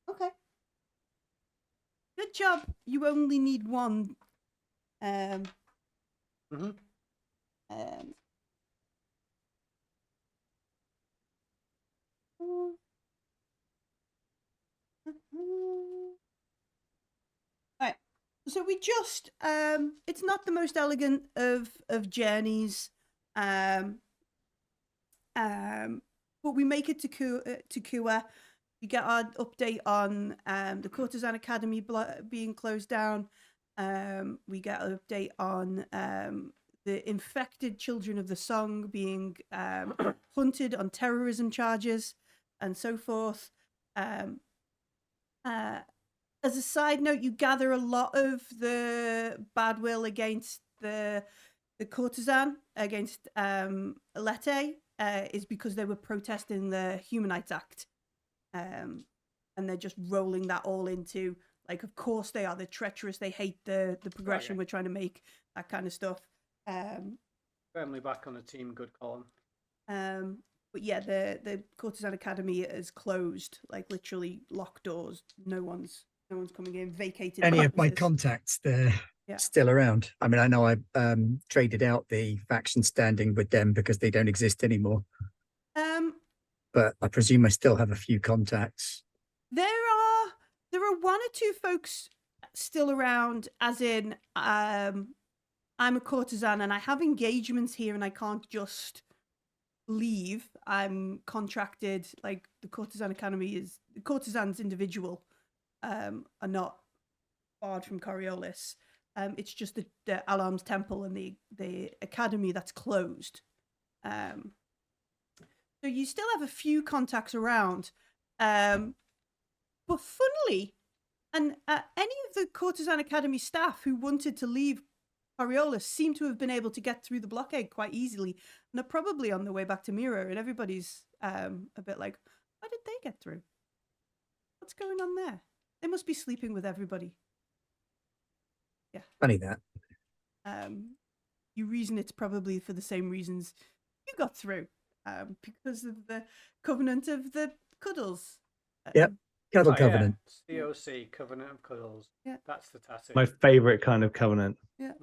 Okay. Good job. You only need 1. Mhm. Alright. So we just it's not the most elegant of journeys. But we make it to Kua. We get our update on the Courtesan Academy being closed down. We get an update on the infected children of the song being hunted on terrorism charges and so forth. as a side note, you gather a lot of the bad will against the courtesan, against Lete, is because they were protesting the Human Rights Act. And they're just rolling that all into, like, of course they are. They're treacherous. They hate the progression we're trying to make, that kind of stuff. Firmly back on the team good column. But yeah, the Courtesan Academy is closed, like literally locked doors. No one's coming in, vacated. Any of my campuses. contacts, they're Yeah. still around. I mean, I know I traded out the faction standing with them because they don't exist anymore. But I presume I still have a few contacts. There are one or two folks still around, as in I'm a courtesan and I have engagements here and I can't just leave. I'm contracted, like the Courtesan Academy is, the courtesans individual are not barred from Coriolis. It's just the Alarm's Temple and the academy that's closed. So you still have a few contacts around. But funnily, and any of the Courtesan Academy staff who wanted to leave Coriolis seem to have been able to get through the blockade quite easily, and are probably on their way back to Miro, and everybody's a bit like, why did they get through? What's going on there? They must be sleeping with everybody. Yeah. Funny that. You reason it's probably for the same reasons you got through, because of the Covenant of the Cuddles. Yep. Cuddle Covenant. Yeah. COC, Covenant of Cuddles. Yeah. That's the tattoo. My favorite kind of covenant. Yeah.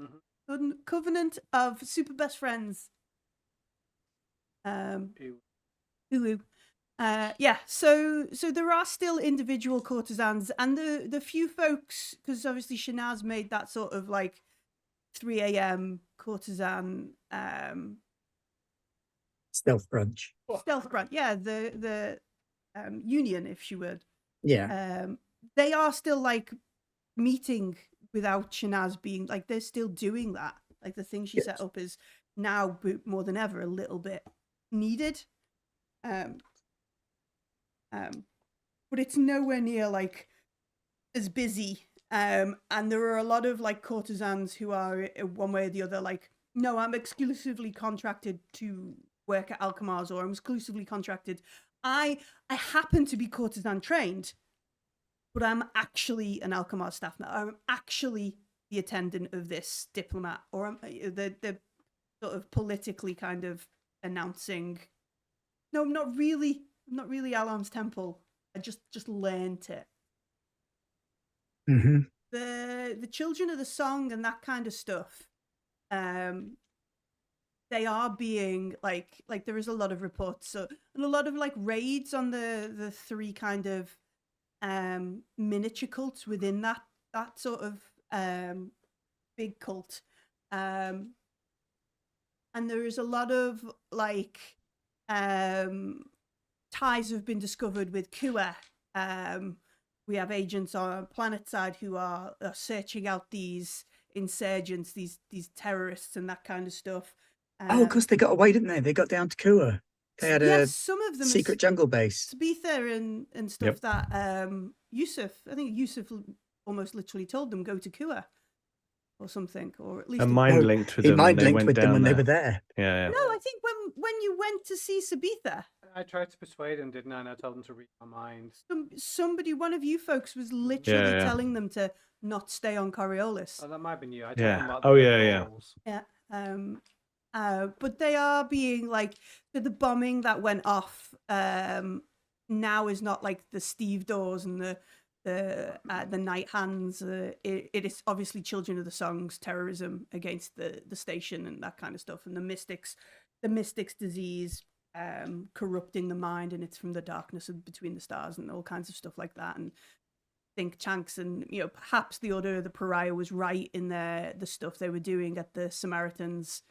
Covenant of super best friends. Ooh. Yeah, so there are still individual courtesans, and the few folks, because obviously Shanaz made that sort of like 3 a.m. courtesan Stealth brunch. stealth brand. Yeah, the union, if she would. Yeah. They are still like meeting without Shanaz being like, they're still doing that. Like the thing she set up is now more than ever a little bit needed. But it's nowhere near like as busy. And there are a lot of like courtesans who are one way or the other like, no, I'm exclusively contracted to work at Alchemar's, or I'm exclusively contracted. I happen to be courtesan trained, but I'm actually an Alchemar staff member. I'm actually the attendant of this diplomat, or I'm the sort of politically kind of announcing, no, I'm not really Alarm's Temple. I just learned it. Mm-hmm. The children of the song and that kind of stuff, they are being like there is a lot of reports, and a lot of like raids on the three kind of miniature cults within that sort of big cult, and there is a lot of like ties have been discovered with Kua. We have agents on planet side who are searching out these insurgents, these terrorists, and that kind of stuff. Oh, of course they got away, didn't they? They got down to Kua. They had a some of them secret jungle base. Sabitha and stuff that Yusuf, I think Yusuf almost literally told them go to Kua or something, or at least mind linked with them. He mind linked with them when there. they were there. Yeah. No, I think when you went to see Sabitha, I tried to persuade him, didn't I? And I told him to read my mind. Somebody, one of you folks, was literally telling them to not stay on Coriolis. Oh, that might have been you. I told him about Yeah. But they are being like, the bombing that went off now is not like the Steve Doors and the Night Hands. It is obviously Children of the Songs terrorism against the station and that kind of stuff, and the Mystics disease corrupting the mind, and it's from the darkness of between the stars and all kinds of stuff like that. And think Chanks and perhaps the Order of the Pariah was right in the stuff they were doing at the Samaritans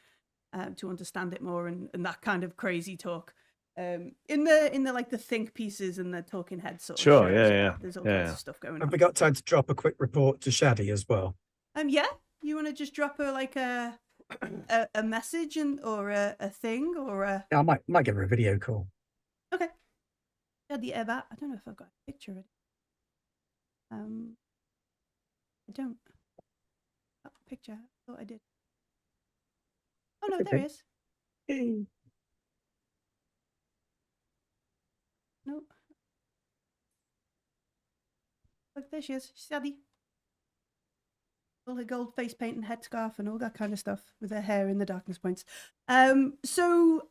to understand it more, and that kind of crazy talk in the like the think pieces and the talking heads sort of shows. There's all kinds of stuff going on. Have we got time to drop a quick report to Shaddy as well? Yeah, you want to just drop her like a message or a thing or a... Yeah, I might give her a video call. Okay. Yeah, I don't know if I've got a picture of it. I don't. Oh, picture. I thought I did. Oh no, That's there okay. he is. Hey. No. Look, there she is. She's Sadie. All her gold face paint and headscarf and all that kind of stuff with her hair in the darkness points. So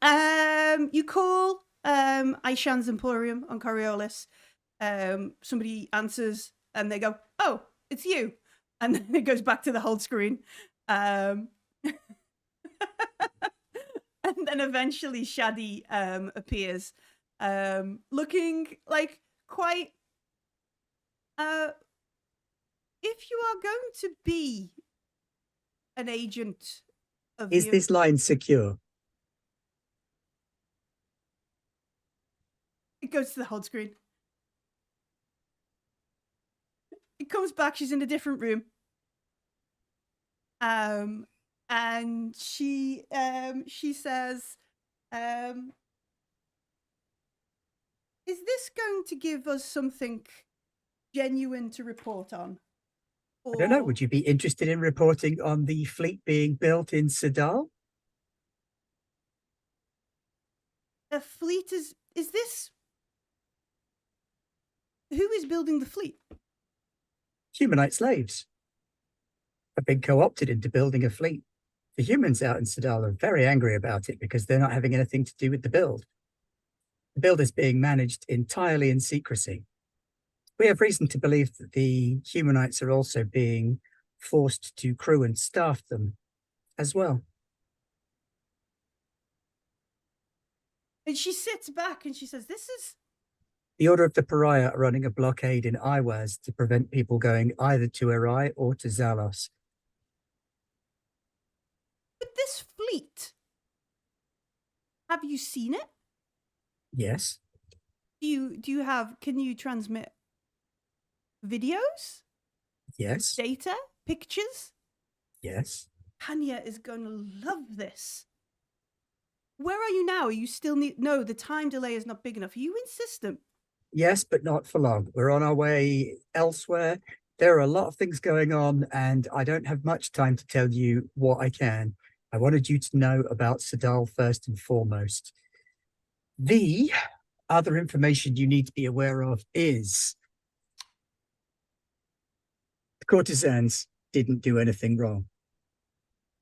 you call Aishan's Emporium on Coriolis. Somebody answers and they go, "Oh, it's you," and then it goes back to the hold screen. And then eventually Shadi appears, looking like quite. If you are going to be an agent of Is the this line secure? it goes to the hold screen. It comes back, she's in a different room. And she says, is this going to give us something genuine to report on? I don't know. Or Would you be interested in reporting on the fleet being built in Sadal? a fleet is this who is building the fleet? Humanite slaves have been co-opted into building a fleet. The humans out in Sadal are very angry about it because they're not having anything to do with the build. The build is being managed entirely in secrecy. We have reason to believe that the humanites are also being forced to crew and staff them as well. And she sits back and she says, this is The Order of the Pariah are running a blockade in Iwaz to prevent people going either to Erai or to Zalos. but this fleet. Have you seen it? Yes. Do you have, can you transmit videos, Yes. data, pictures? Yes. Hanya is going to love this. Where are you now? Are you still no, the time delay is not big enough. Are you in system? Yes, but not for long. We're on our way elsewhere. There are a lot of things going on, and I don't have much time to tell you what I can. I wanted you to know about Sadal first and foremost. The other information you need to be aware of is the courtesans didn't do anything wrong.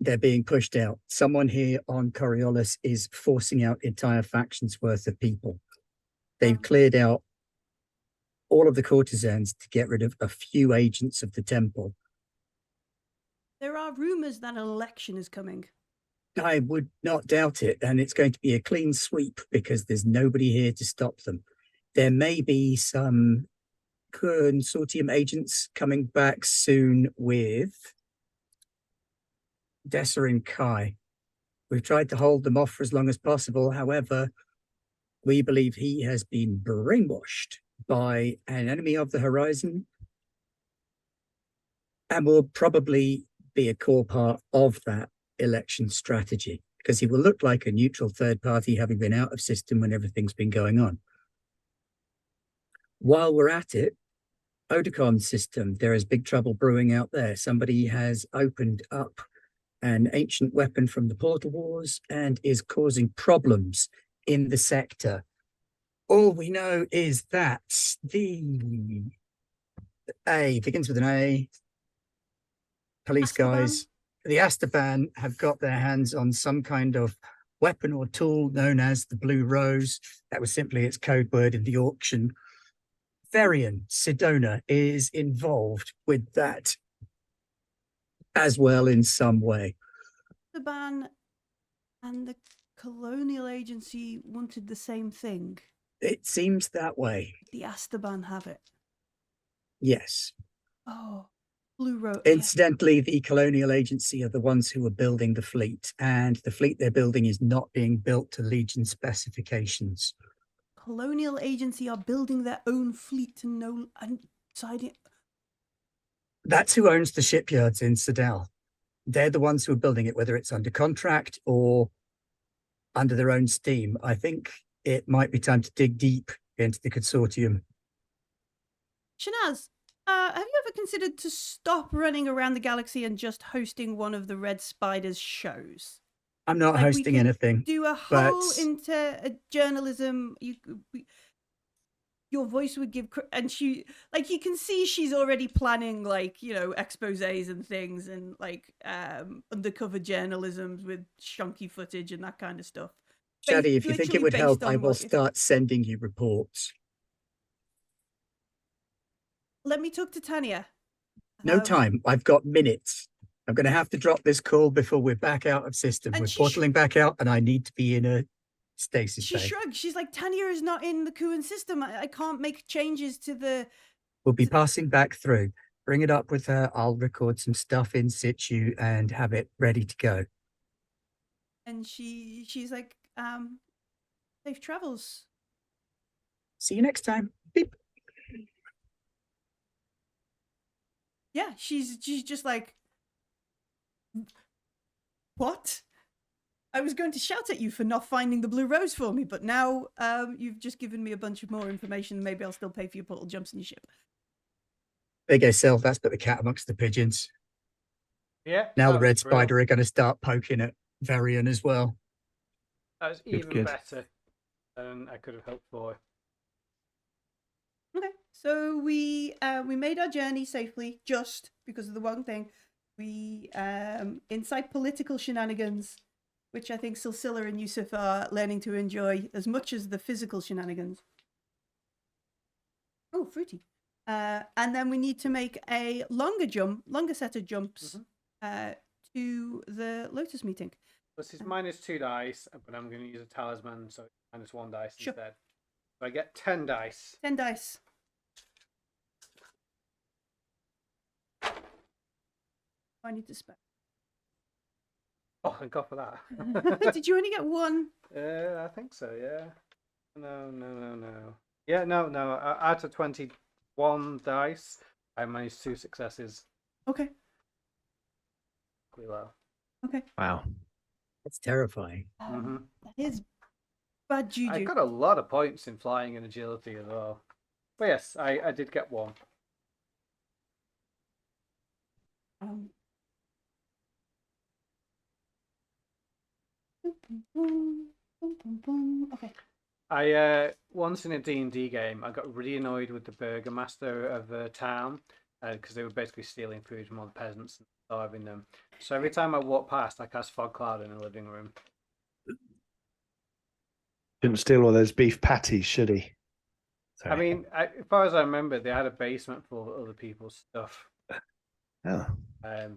They're being pushed out. Someone here on Coriolis is forcing out entire factions worth of people. They've cleared out all of the courtesans to get rid of a few agents of the temple. There are rumors that an election is coming. I would not doubt it, and it's going to be a clean sweep because there's nobody here to stop them. There may be some consortium agents coming back soon with Dessa and Kai. We've tried to hold them off for as long as possible. However, we believe he has been brainwashed by an enemy of the horizon and will probably be a core part of that election strategy because he will look like a neutral third party having been out of system when everything's been going on. While we're at it, Odecon's system, there is big trouble brewing out there. Somebody has opened up an ancient weapon from the Portal Wars and is causing problems in the sector. All we know is that the A begins with an A. Police Astaban? guys, the Astaban have got their hands on some kind of weapon or tool known as the Blue Rose. That was simply its code word in the auction. Varian Sedona is involved with that as well in some way. The ban and the colonial agency wanted the same thing. It seems that way. The Astaban have it. Yes. Oh, Blue Road. Incidentally, the colonial agency are the ones who are building the fleet, and the fleet they're building is not being built to Legion specifications. Colonial agency are building their own fleet and deciding. That's who owns the shipyards in Sadal. They're the ones who are building it, whether it's under contract or under their own steam. I think it might be time to dig deep into the consortium. Shanaz, Have you ever considered to stop running around the galaxy and just hosting one of the Red Spider's shows? I'm not Like we hosting could anything, do a but whole into journalism. Your voice would give, and she like you can see she's already planning like exposés and things and like undercover journalisms with shonky footage and that kind of stuff. Shaddy, if you think it Literally would based help, I on will what start sending you reports. Let me talk to Tanya. No time. I've got minutes. I'm going to have to drop this call before we're back out of system. And We're she portaling back out, and I need to be in a stasis She bay. shrugged. She's like, Tanya is not in the Kuan system. I can't make changes to the. We'll be passing back through. Bring it up with her. I'll record some stuff in situ and have it ready to go. And she's like, safe travels. See you next time. Beep. Yeah, she's just like, what? I was going to shout at you for not finding the blue rose for me, but now you've just given me a bunch of more information. Maybe I'll still pay for your portal jumps in your ship. There you go, Sel. That's put the cat amongst the pigeons. Yeah. Now that the Red was brilliant. Spider are going to start poking at Varian as well. That was Good, even good. better than I could have hoped for. Okay, so we made our journey safely just because of the one thing. We inside political shenanigans, which I think Silsila and Yusuf are learning to enjoy as much as the physical shenanigans. Oh, fruity. And then we need to make a longer set of jumps to the Lotus meeting. This is -2 dice, but I'm going to use a talisman, so it's -1 dice Sure. instead. So I get 10 dice. 10 dice. I need to spend. Oh, thank God for that. Did you only get one? I think so, yeah. No. Yeah, no. Out of 21 dice, I managed 2 successes. Okay. Pretty low. Okay. Wow. That's terrifying. That is bad juju. I got a lot of points in flying and agility as well. But yes, I did get 1. Okay. I once in a D&D game, I got really annoyed with the burgomaster of the town because they were basically stealing food from all the peasants and starving them. So every time I walked past, I cast fog cloud in the living room. Didn't steal all those beef patties, should he? I mean, as far as I remember, they had a basement full of other people's stuff. Oh,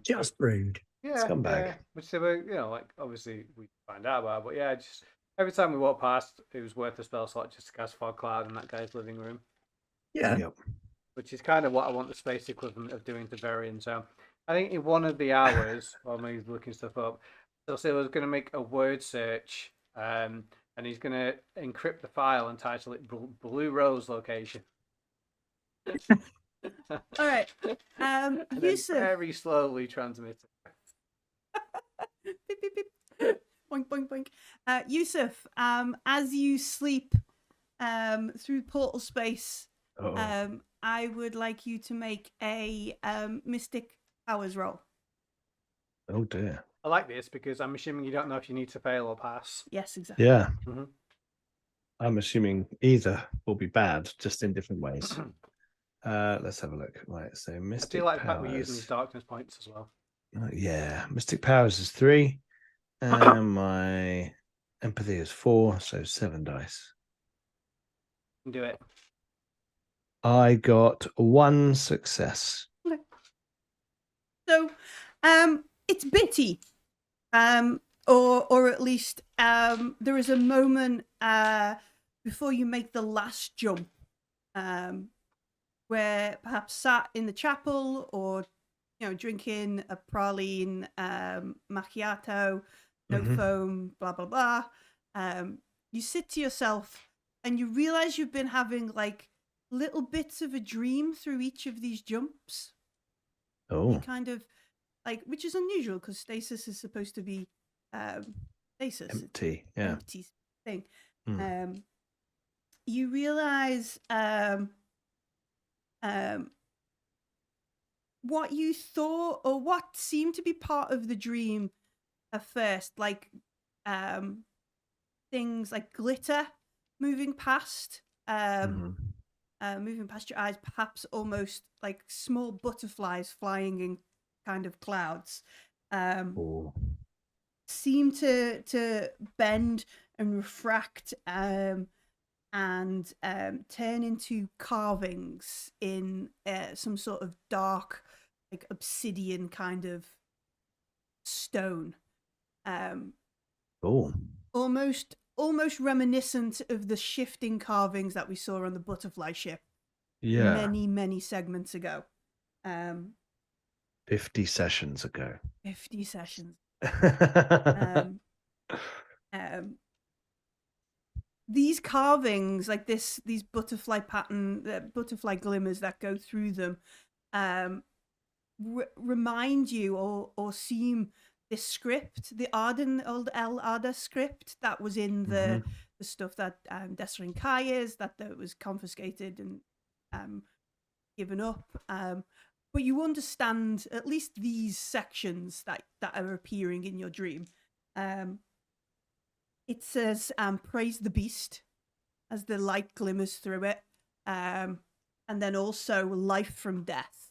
Just rude. Yeah, scumbag. yeah, which they were, like obviously we find out about, but yeah, just every time we walked past, it was worth a spell slot just to cast fog cloud in that guy's living room. Yeah. Yep. Which is kind of what I want the space equivalent of doing to Varian. So I think in one of the hours, while I'm looking stuff up, Silsila was going to make a word search, and he's going to encrypt the file and title it Blue Rose Location. All right. And then Yusuf. very slowly transmit it. Beep, beep, beep. Boink, boink, boink. Yusuf, as you sleep through portal space, I would like you to make a Mystic Powers roll. Oh dear. I like this because I'm assuming you don't know if you need to fail or pass. Yes, exactly. Yeah. Mm-hmm. I'm assuming either will be bad, just in different ways. Let's have a look. Right, so Mystic I do like Powers. the fact we're using these darkness points as well. Yeah, Mystic Powers is 3, and my empathy is 4, so 7 dice. You can do it. I got 1 success. Okay. So, it's bitty, or at least there is a moment before you make the last jump, where perhaps sat in the chapel or drinking a praline macchiato, no foam, blah blah blah. You sit to yourself and you realize you've been having like little bits of a dream through each of these jumps. Oh. You kind of like, which is unusual because stasis is supposed to be stasis. Empty, yeah. Empty thing. You realize what you thought or what seemed to be part of the dream at first, like things like glitter moving past, moving past your eyes, perhaps almost like small butterflies flying in kind of clouds, seem to bend and refract and turn into carvings in some sort of dark, like obsidian kind of stone. Almost reminiscent of the shifting carvings that we saw on the butterfly ship. Yeah. Many segments ago. 50 sessions ago. 50 sessions. These carvings, like these butterfly pattern, butterfly glimmers that go through them, remind you or seem this script, the old El Arda script that was in the stuff that Desrin Kayes, that was confiscated and given up. But you understand at least these sections that are appearing in your dream. It says, praise the beast, as the light glimmers through it. And then also life from death.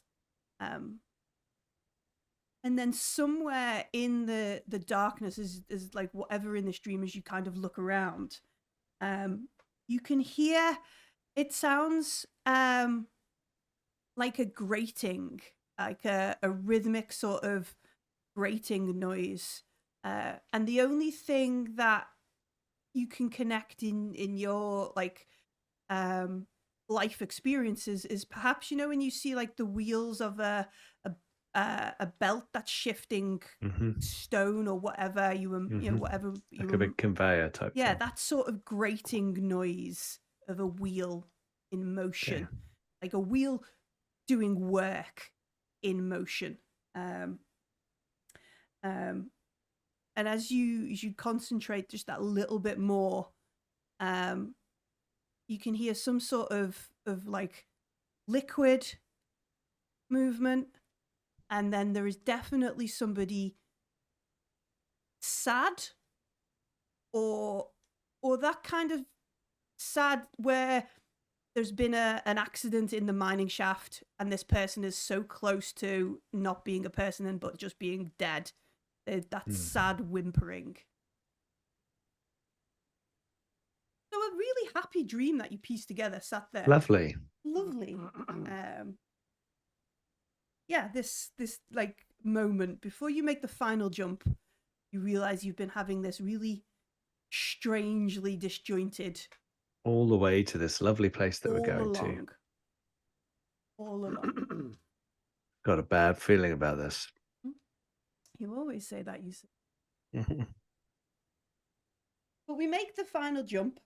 And then somewhere in the darkness is like whatever in this dream as you kind of look around. You can hear, it sounds like a grating, like a rhythmic sort of grating noise. And the only thing that you can connect in your like life experiences is perhaps, when you see like the wheels of a belt that's shifting stone or whatever whatever like a big conveyor type thing. That sort of grating noise of a wheel in motion, like a wheel doing work in motion. And as you concentrate just that little bit more, you can hear some sort of like liquid movement. And then there is definitely somebody sad or that kind of sad where there's been an accident in the mining shaft and this person is so close to not being a person but just being dead. That sad whimpering. So a really happy dream that you pieced together, sat there. Lovely. This like moment before you make the final jump, you realize you've been having this really strangely disjointed all the way to this lovely place that we're going to. All along. Got a bad feeling about this. You always say that, you say. But we make the final jump.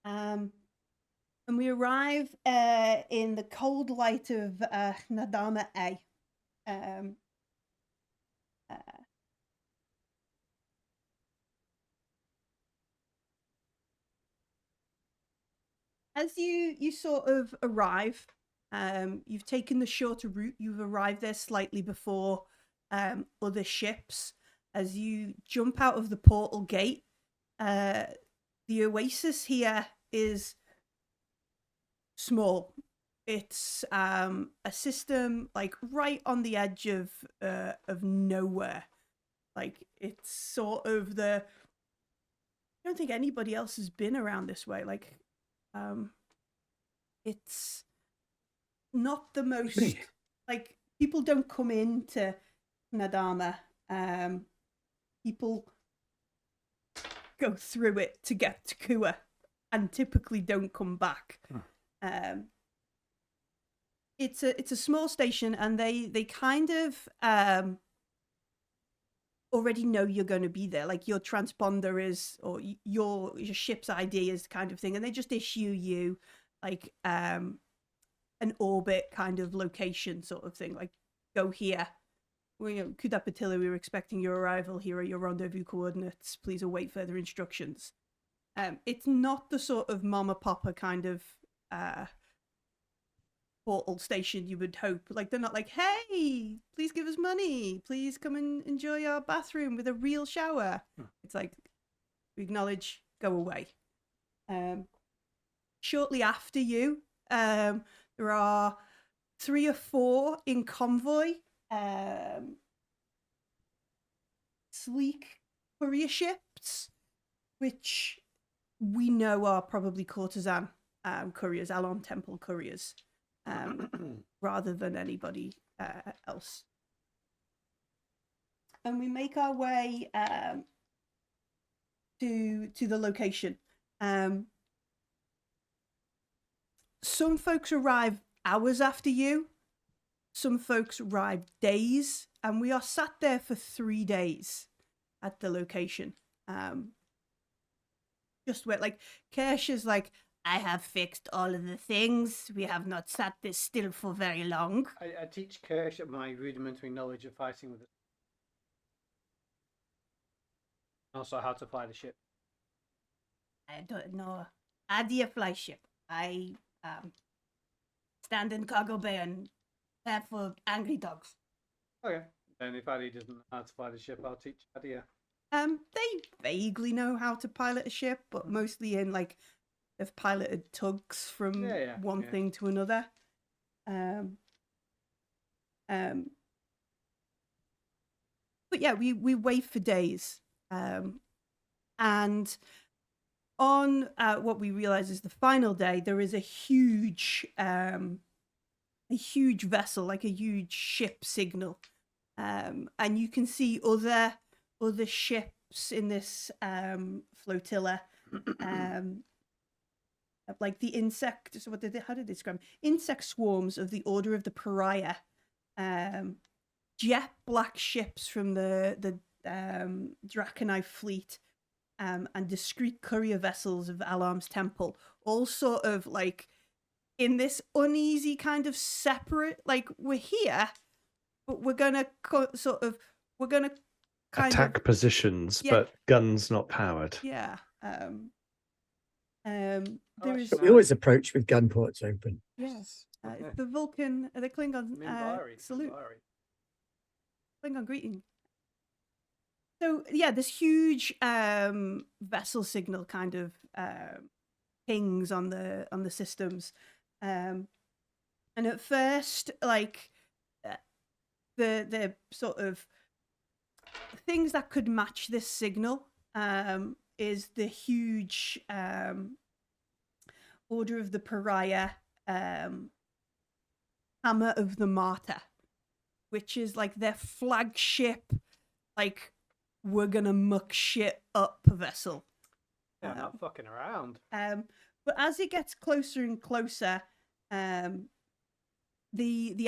And we arrive in the cold light of Nadama A. As you sort of arrive, you've taken the shorter route. You've arrived there slightly before other ships. As you jump out of the portal gate, the oasis here is small. It's a system like right on the edge of nowhere. Like it's sort of I don't think anybody else has been around this way. Like it's not the most like people don't come into Nadama. People go through it to get to Kua and typically don't come back. It's a small station and they kind of already know you're going to be there. Like your transponder is, or your ship's ID is kind of thing, and they just issue you like an orbit kind of location sort of thing, like go here. Kuda Patilla, we were expecting your arrival. Here are your rendezvous coordinates. Please await further instructions. It's not the sort of mama papa kind of portal station, you would hope. Like, they're not like, hey, please give us money. Please come and enjoy our bathroom with a real shower. It's like, we acknowledge, go away. Shortly after you, there are 3 or 4 in convoy, sleek courier ships, which we know are probably courtesan couriers, Alon Temple couriers, rather than anybody else. And we make our way to the location. Some folks arrive hours after you. Some folks arrive days, and we are sat there for 3 days at the location. Just where, like, Kirsch is like, I have fixed all of the things. We have not sat this still for very long. I teach Kirsch my rudimentary knowledge of fighting with it. Also, how to fly the ship. I don't know. How do you fly ship? I stand in cargo bay and prepare for angry dogs. Okay. Then if Addy doesn't know how to fly the ship, I'll teach Addy. They vaguely know how to pilot a ship, but mostly in, like, they've piloted tugs from one thing to another. But yeah, we wait for days. And on what we realize is the final day, there is a huge vessel, like a huge ship signal. And you can see other ships in this flotilla. Like the insect, so how did they describe them? Insect swarms of the Order of the Pariah, jet black ships from the Draconite fleet, and discreet courier vessels of Alarm's temple, all sort of like in this uneasy kind of separate, like, we're here, but we're gonna kind attack of positions, but guns not powered. Yeah. Oh, There is But we always approach with gun ports open. yes. The Vulcan, the Klingon salute, Klingon greeting. So yeah, this huge vessel signal kind of pings on the systems, and at first, like, the sort of things that could match this signal is the huge Order of the Pariah Hammer of the Martyr, which is like their flagship, like, we're gonna muck shit up vessel. Yeah, not fucking around. But as it gets closer and closer, the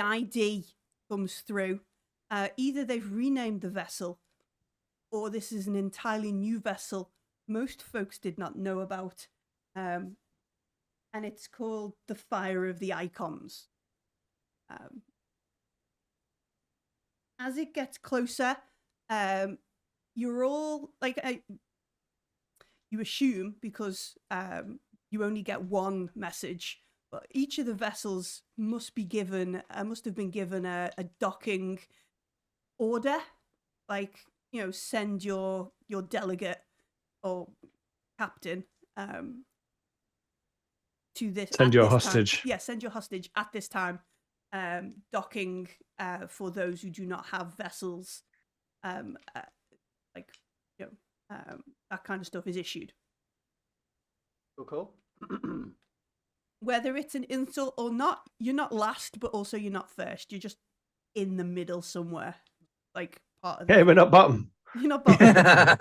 ID comes through. Either they've renamed the vessel, or this is an entirely new vessel most folks did not know about. And it's called the Fire of the Icons. As it gets closer, you're all like, you assume, because you only get one message, but each of the vessels must have been given a docking order, like, you know, send your delegate or captain to this. Send your this hostage. Time. Yeah, send your hostage at this time. Docking for those who do not have vessels, like, you know, that kind of stuff is issued. Cool. Whether it's an insult or not, you're not last, but also you're not first. You're just in the middle somewhere, like part of. Hey, we're not bottom. You're not bottom.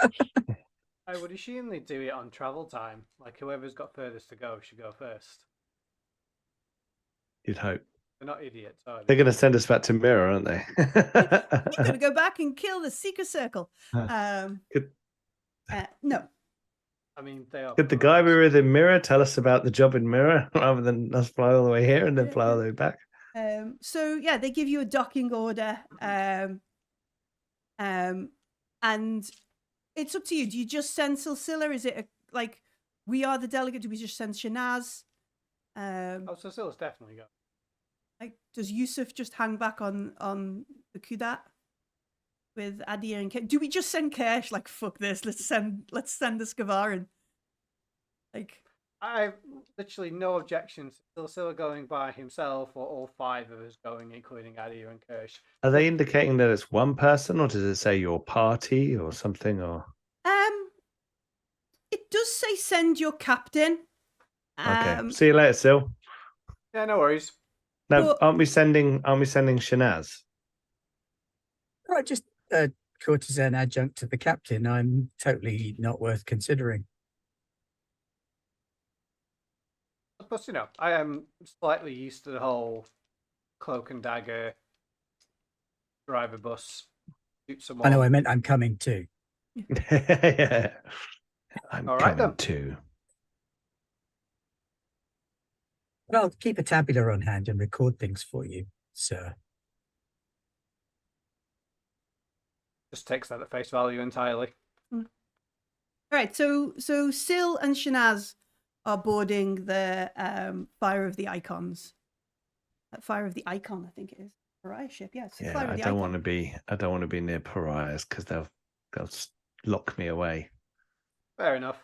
I would assume they do it on travel time. Like, whoever's got furthest to go should go first. You'd hope. They're not idiots, are they? They're going to send us back to Mirror, aren't they? You're going to go back and kill the Seeker Circle. No. I mean, they are. Could the guy we were with in Mirror tell us about the job in Mirror rather than us fly all the way here and then fly all the way back? So yeah, they give you a docking order, and it's up to you. Do you just send Silsila? Is it like, we are the delegate? Do we just send Shanaz? So Sil's definitely go. Like, does Yusuf just hang back on the Kudat with Adir and Kesh? Do we just send Kesh? Like, fuck this. Let's send the Skavaran. Like, I have literally no objections to Silsila going by himself or all 5 of us going, including Adi and Kirsch. Are they indicating that it's one person, or does it say your party or something? Or it does say send your captain. okay, see you later, Sil. Yeah, no worries. No, But- aren't we sending Shanaz? Right, just a courtesan adjunct to the captain. I'm totally not worth considering. But, you know, I am slightly used to the whole cloak and dagger, drive a bus, shoot someone. I know. I meant I'm coming too. Yeah. I'm All right, coming then. too. But I'll keep a tabular on hand and record things for you, sir. Just takes that at face value entirely. All right, so Sil and Shanaz are boarding the Fire of the Icons. Fire of the Icon, I think it is. Pariah ship, yeah. It's the Fire of I the don't Icon. want to be near pariahs because they'll lock me away. Fair enough.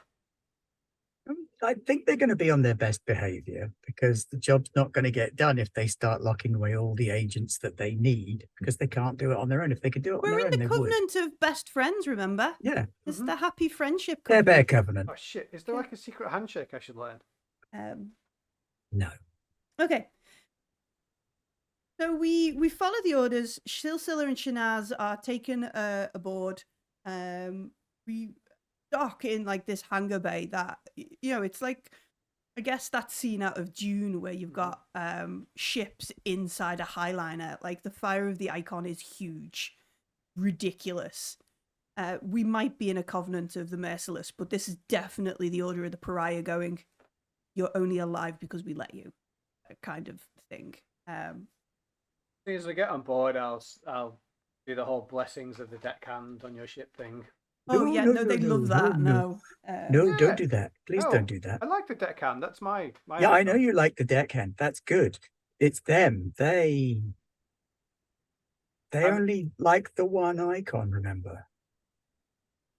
I think they're going to be on their best behavior because the job's not going to get done if they start locking away all the agents that they need because they can't do it on their own. If they could do it on We're their in own, the they would. covenant of best friends, remember? Yeah, It's Mhm. the happy friendship they're covenant. Bear Covenant. Oh, shit. Is there like a secret handshake I should learn? No. Okay. So we follow the orders. Silsila and Shanaz are taken aboard. We dock in like this hangar bay that it's like, I guess that scene out of Dune where you've got ships inside a Highliner. Like the Fire of the Icon is huge, ridiculous. We might be in a covenant of the Merciless, but this is definitely the Order of the Pariah going, you're only alive because we let you, kind of thing. As soon as we get on board, I'll do the whole blessings of the deckhand on your ship thing. Oh, No, yeah, no, no, no, they no, love that. no. No. No, Yeah. don't do that. Please Oh, don't do that. I like the deckhand. That's my Yeah, I know icon. you like the deckhand. That's good. It's them. They I'm- only like the one icon, remember?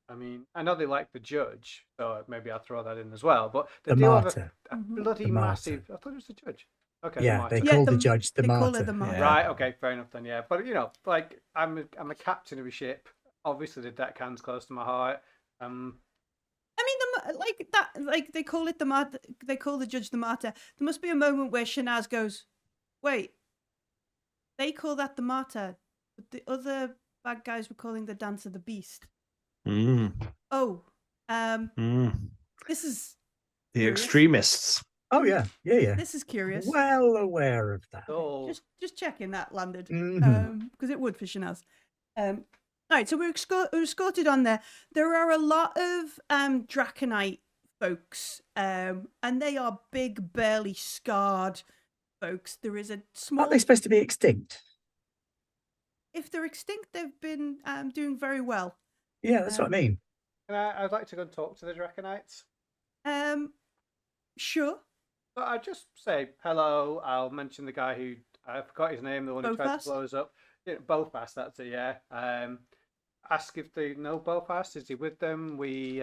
I mean, I know they like the judge, so maybe I'll throw that in as well. But they The do martyr. have a Mhm. bloody The martyr. massive. I thought it was the judge. Okay, the Yeah, martyr. they Yeah, call the the- judge the they call martyr. her the martyr. Right. Okay. Fair enough then. Yeah. But like I'm a captain of a ship. Obviously, the deckhand's close to my heart. I mean, like that, like they call it the martyr. They call the judge the martyr. There must be a moment where Shanaz goes, "Wait, they call that the martyr, but the other bad guys were calling the dance of the beast." Mm, Oh, mm. this is The Curious. extremists. Oh, yeah. Yeah. this is curious. Well aware of that. So Just checking that landed, Mhm. because it would for Shanaz. All right, so we're escorted on there. There are a lot of Draconite folks, and they are big, barely scarred folks. There is a small. Aren't they supposed to be extinct? If they're extinct, they've been doing very well. Yeah, that's what I mean. I'd like to go and talk to the Draconites. Sure. So I just say hello. I'll mention the guy who I forgot his name, the one who tried Bofast? to blow us up. Yeah, Bofast, that's it. Yeah. Ask if they know Bofast. Is he with them? We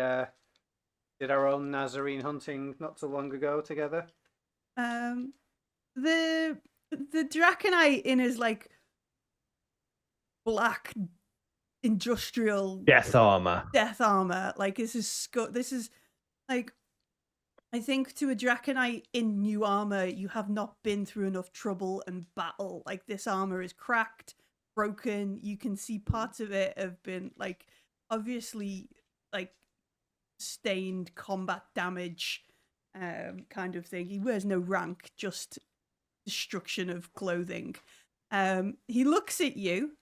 did our own Nazarene hunting not so long ago together. The Draconite in his like black industrial Death armor. death armor, like this is like, I think to a Draconite in new armor, you have not been through enough trouble and battle. Like this armor is cracked, broken. You can see parts of it have been like obviously like sustained combat damage, kind of thing. He wears no rank, just destruction of clothing. He looks at you.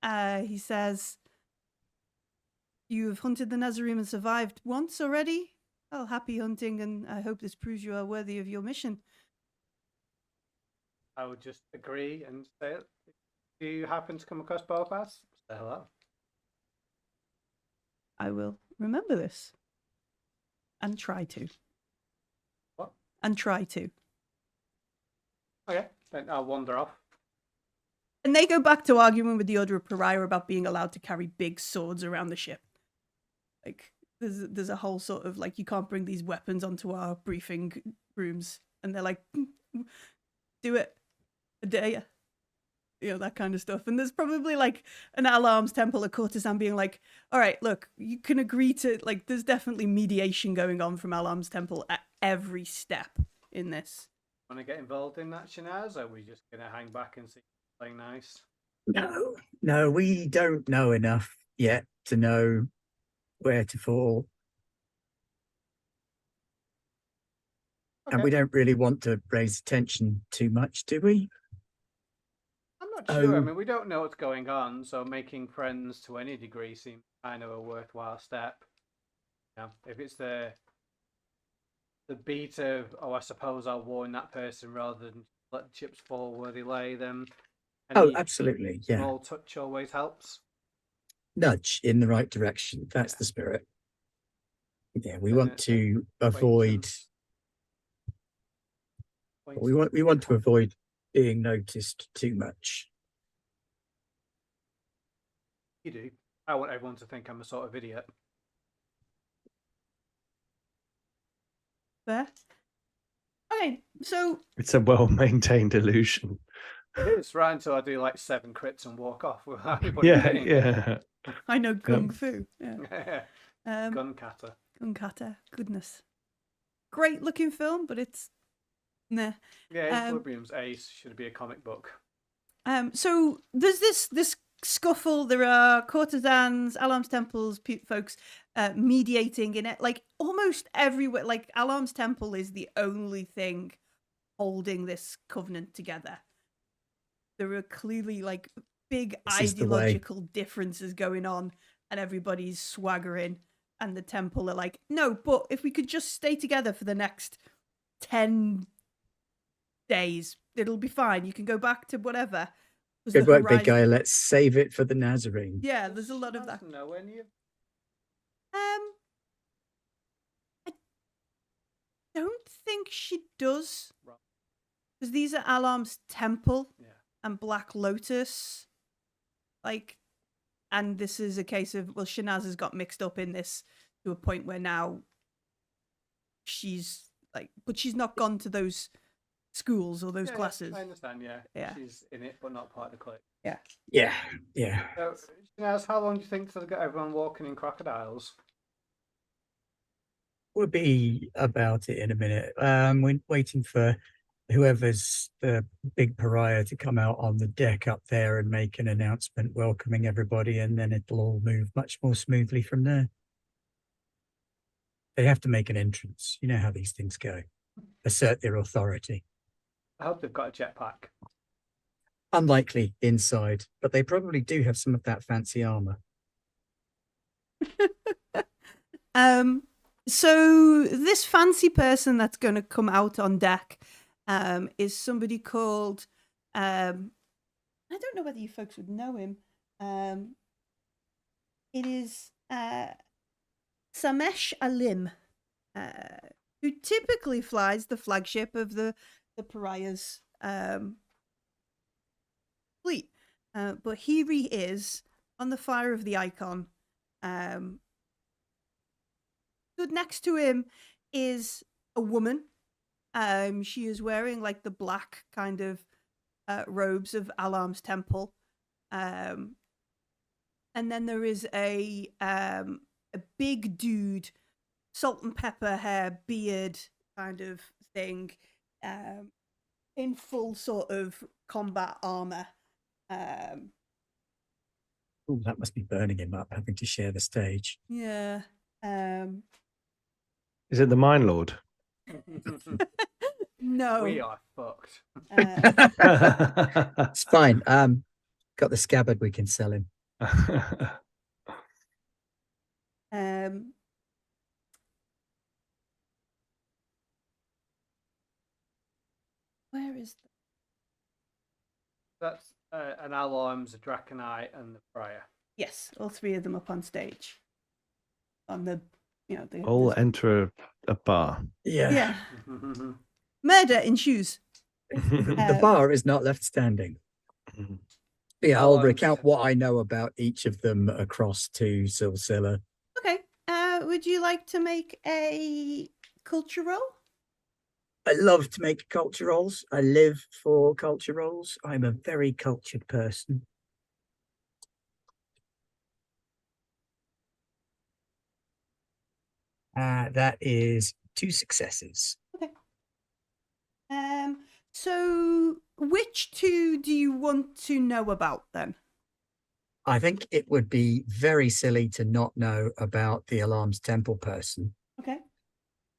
He says, "You have hunted the Nazarene and survived once already? Well, happy hunting, and I hope this proves you are worthy of your mission." I would just agree and say it. If you happen to come across Bofast, say hello. I will remember this. And try to. What? And try to. Okay. then I'll wander off. And they go back to arguing with the Order of Pariah about being allowed to carry big swords around the ship. Like, there's a whole sort of, like, you can't bring these weapons onto our briefing rooms. And they're like, do it. I dare you. You know, that kind of stuff. And there's probably, like, an Alarm's Temple, a courtesan being like, all right, look, you can agree to, like, there's definitely mediation going on from Alarm's Temple at every step in this. Want to get involved in that, Shanaz? Or are we just going to hang back and see play nice? No, we don't know enough yet to know where to fall. Okay. And we don't really want to raise attention too much, do we? I'm not sure. I mean, we don't know what's going on, so making friends to any degree seems kind of a worthwhile step. Yeah, if it's the beat of, oh, I suppose I'll warn that person rather than let the chips fall where they lay, then any absolutely, yeah. small touch always helps. Nudge in the right direction. That's the spirit. Yeah, we want to avoid. We want to avoid being noticed too much. You do. I want everyone to think I'm a sort of idiot. Fair. Okay, so It's a well-maintained illusion. It is, right until I do like 7 crits and walk off without anybody Yeah, getting yeah. I know kung fu. Yeah. Gun kata. Gun kata. Goodness. Great looking film, but it's nah. Yeah, Equilibrium's ace. Should be a comic book. So there's this scuffle. There are courtesans, Alarm's Temple's folks mediating in it. Like almost everywhere. Like Alarm's Temple is the only thing holding this covenant together. There are clearly like big ideological differences going on, and everybody's swaggering. And the temple are like, no, but if we could just stay together for the next 10 days, it'll be fine. You can go back to whatever. Good work, big guy. Let's save it for the Nazarene. Yeah, there's a lot of that. Know any of... I don't think she does. Because these are Alarm's Temple and Black Lotus. Like, and this is a case of, well, Shanaz has got mixed up in this to a point where now she's like, but she's not gone to those schools or those classes. I understand, yeah. She's in it, but not part of the clique. Yeah. So, Shanaz, how long do you think till they get everyone walking in crocodiles? We'll be about it in a minute. We're waiting for whoever's the big pariah to come out on the deck up there and make an announcement welcoming everybody, and then it'll all move much more smoothly from there. They have to make an entrance. You know how these things go. Assert their authority. I hope they've got a jetpack. Unlikely inside, but they probably do have some of that fancy armor. So this fancy person that's going to come out on deck is somebody called, I don't know whether you folks would know him. It is Samesh Alim, who typically flies the flagship of the Pariah's fleet. But here he is on the Fire of the Icon. Stood next to him is a woman. She is wearing like the black kind of robes of Alarm's Temple. And then there is a big dude, salt and pepper hair, beard kind of thing, in full sort of combat armor. Oh, that must be burning him up, having to share the stage. Yeah. Is it the Mine Lord? No. We are fucked. It's fine. Got the scabbard, we can sell him. Where is That's an Alarms, a Draconite, and the Friar. Yes, all three of them up on stage. On the, the All enter a bar. Yeah. Murder in shoes. The bar is not left standing. Mhm. Yeah, I'll Alarms. recount what I know about each of them across to Silsilla. Okay. Would you like to make a culture roll? I love to make culture rolls. I live for culture rolls. I'm a very cultured person. That is 2 successes. Okay. So which two do you want to know about then? I think it would be very silly to not know about the Alarms Temple person. Okay.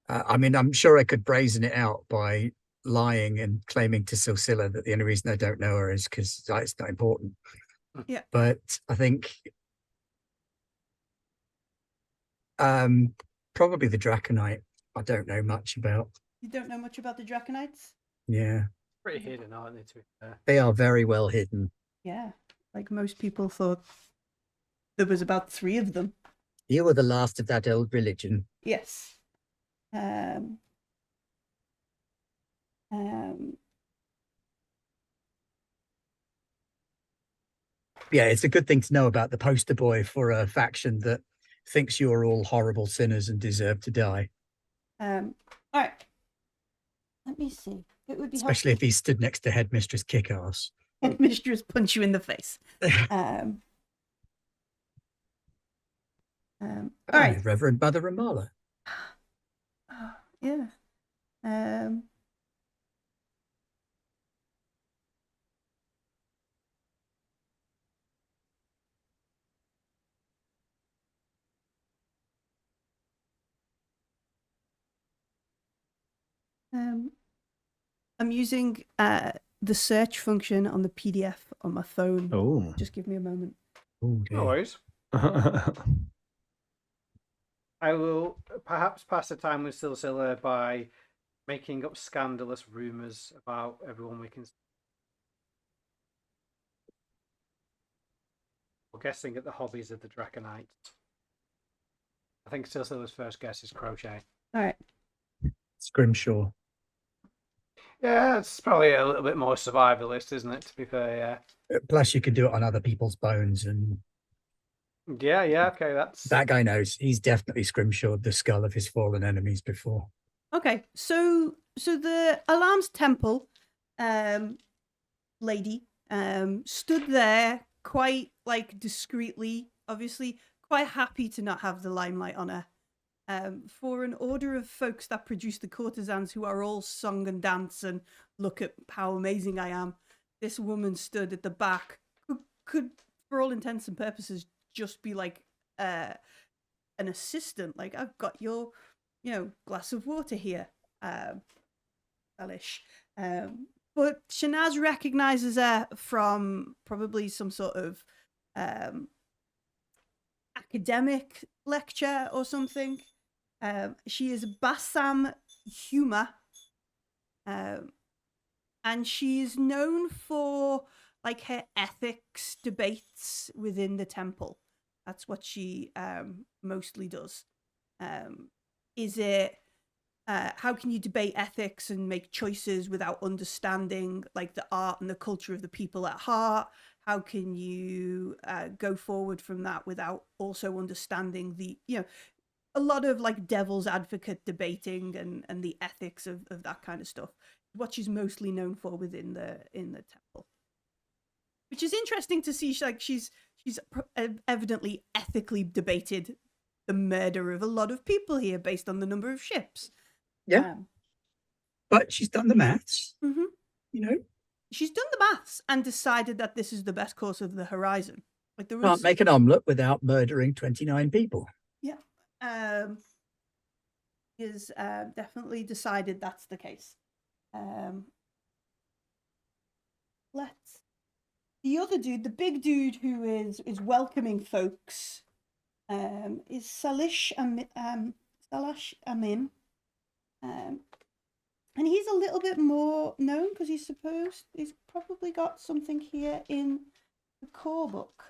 I mean, I'm sure I could brazen it out by lying and claiming to Silsilla that the only reason I don't know her is because it's not important. Yeah. But I think probably the Draconite I don't know much about. You don't know much about the Draconites? Yeah, Pretty hidden, aren't they? To be fair. they are very well hidden. Yeah. Like most people thought there was about 3 of them. You were the last of that old religion. Yes. Um, Yeah, it's a good thing to know about the poster boy for a faction that thinks you're all horrible sinners and deserve to die. all right. Let me see. It would be Especially if he stood next to Headmistress Kickass. Headmistress punch you in the face. All right. Reverend Mother Ramala. Yeah. I'm using the search function on the PDF on my phone. Oh. Just give me a moment. Oh, No worries. I will perhaps pass the time with Silsilla by making up scandalous rumours about everyone we can. We're guessing at the hobbies of the Draconites. I think Silsilla's first guess is crochet. All right. Scrimshaw. Yeah, it's probably a little bit more survivalist, isn't it? To be fair, yeah. Plus, you can do it on other people's bones, and Yeah, okay, that's that guy knows. He's definitely scrimshawed the skull of his fallen enemies before. Okay. So the Alarms Temple lady stood there quite like discreetly, obviously quite happy to not have the limelight on her. For an order of folks that produce the courtesans who are all song and dance and look at how amazing I am, this woman stood at the back who could, for all intents and purposes, just be like an assistant. Like, I've got your, glass of water here, Alish. But Shanaz recognizes her from probably some sort of academic lecture or something. She is Bassam Huma, and she is known for like her ethics debates within the temple. That's what she mostly does. Is it how can you debate ethics and make choices without understanding like the art and the culture of the people at heart? How can you go forward from that without also understanding the a lot of like devil's advocate debating and the ethics of that kind of stuff, what she's mostly known for within the temple, which is interesting to see. She's evidently ethically debated the murder of a lot of people here based on the number of ships. Yeah, but she's done the maths. Mm-hmm. She's done the maths and decided that this is the best course of the horizon. Like there can't make an omelette without murdering 29 people. Yeah. Is definitely decided that's the case. The other dude, the big dude who is welcoming folks, is Salash Amin. And he's a little bit more known because he's probably got something here in the core book.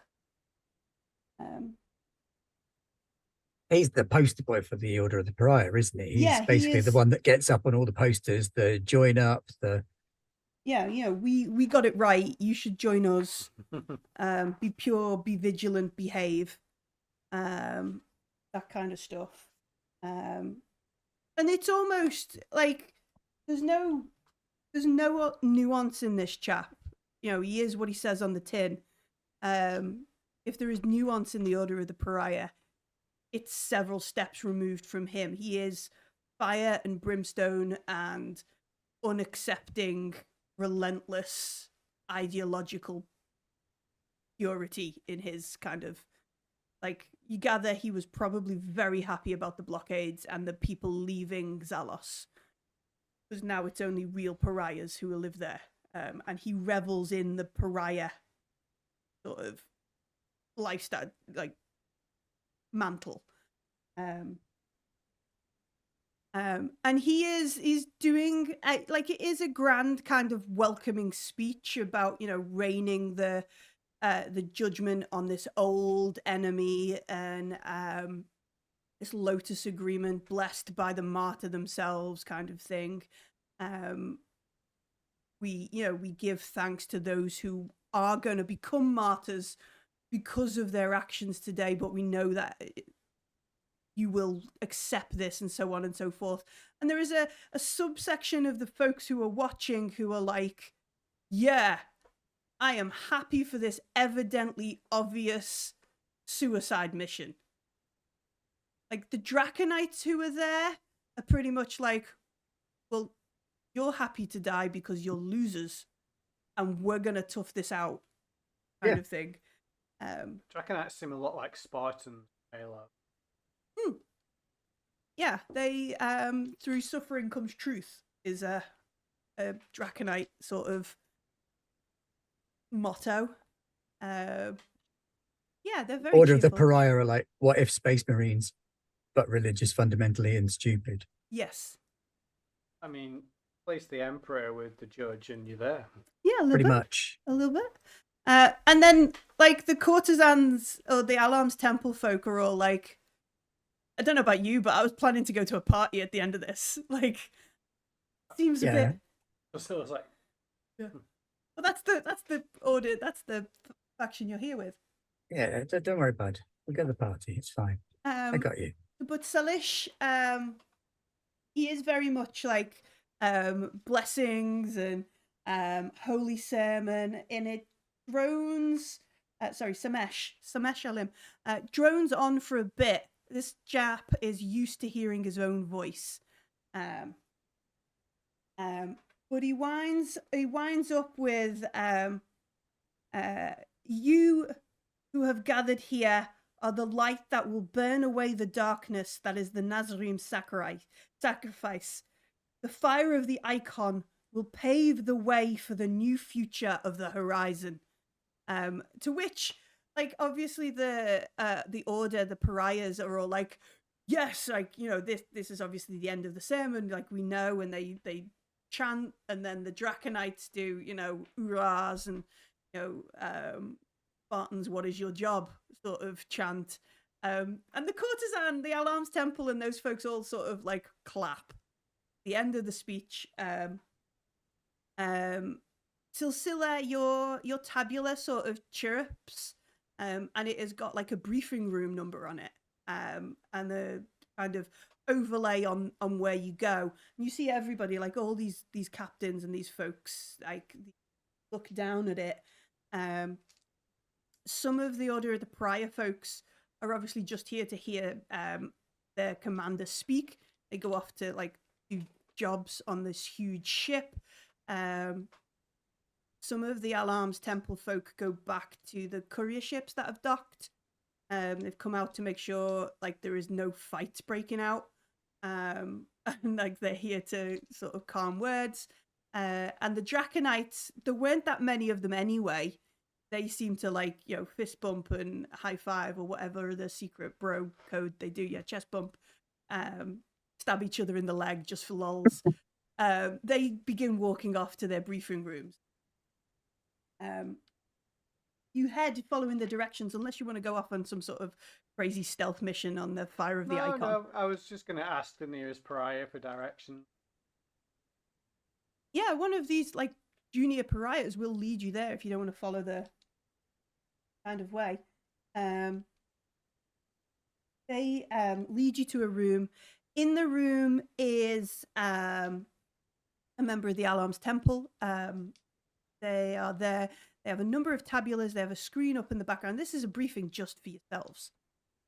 He's the poster boy for the Order of the Pariah, isn't he? He's Yeah, basically the one that gets up on all the posters, the join up, the yeah, we got it right. You should join us. Be pure, be vigilant, behave. That kind of stuff. And it's almost like there's no nuance in this chap. He is what he says on the tin. If there is nuance in the Order of the Pariah, it's several steps removed from him. He is fire and brimstone and unaccepting, relentless ideological purity in his kind of, like, you gather he was probably very happy about the blockades and the people leaving Zalos, because now it's only real pariahs who will live there, and he revels in the pariah sort of lifestyle, like, mantle. And he's doing like, it is a grand kind of welcoming speech about reigning the judgment on this old enemy, and this Lotus agreement blessed by the martyr themselves, kind of thing. We give thanks to those who are going to become martyrs because of their actions today, but we know that you will accept this, and so on and so forth. And there is a subsection of the folks who are watching who are like, yeah, I am happy for this evidently obvious suicide mission. Like, the Draconites who are there are pretty much like, well, you're happy to die because you're losers, and we're going to tough this out, kind of thing. Draconites seem a lot like Spartans. Halo. Yeah, they through suffering comes truth is a Draconite sort of motto. Yeah, they're very Order of the cheerful. Pariah are like, what if Space Marines, but religious fundamentally and stupid. Yes. I mean, place the Emperor with the Judge and you're there. Yeah, a little Pretty bit. much. A little bit. And then, like, the courtesans or the Alarm's Temple folk are all like, I don't know about you, but I was planning to go to a party at the end of this. Like, seems a bit. So I was like, well, that's the order. That's the faction you're here with. Yeah, don't worry, bud. We'll go to the party. It's fine. I got you. But Salish, he is very much like blessings and holy sermon, and it drones. Samesh Alim drones on for a bit. This Jap is used to hearing his own voice, but he winds up with you who have gathered here are the light that will burn away the darkness that is the Nazarene sacrifice. The fire of the icon will pave the way for the new future of the horizon. To which, like, obviously the Order, the Pariahs are all like, yes, like, this is obviously the end of the sermon, like, we know, and they chant, and then the Draconites do, hurrahs and, Spartans, what is your job, sort of chant. And the courtesan, the Alarm's Temple, and those folks all sort of like clap. The end of the speech. Silsilla, your tabula sort of chirrups, and it has got like a briefing room number on it, and the kind of overlay on where you go. And you see everybody, like all these captains and these folks, like, look down at it. Some of the Order of the Pariah folks are obviously just here to hear their commander speak. They go off to like do jobs on this huge ship. Some of the Alarm's Temple folk go back to the courier ships that have docked. They've come out to make sure like there is no fights breaking out. And like they're here to sort of calm words. And the Draconites, there weren't that many of them anyway. They seem to like, fist bump and high five or whatever the secret bro code they do. Yeah, chest bump. Stab each other in the leg just for lols. They begin walking off to their briefing rooms. You head following the directions, unless you want to go off on some sort of crazy stealth mission on the fire of the icon. No, I was just going to ask the nearest Pariah for direction. Yeah, one of these, like, junior pariahs will lead you there if you don't want to follow the kind of way. They lead you to a room. In the room is a member of the Alarms Temple. They are there. They have a number of tabulas. They have a screen up in the background. This is a briefing just for yourselves.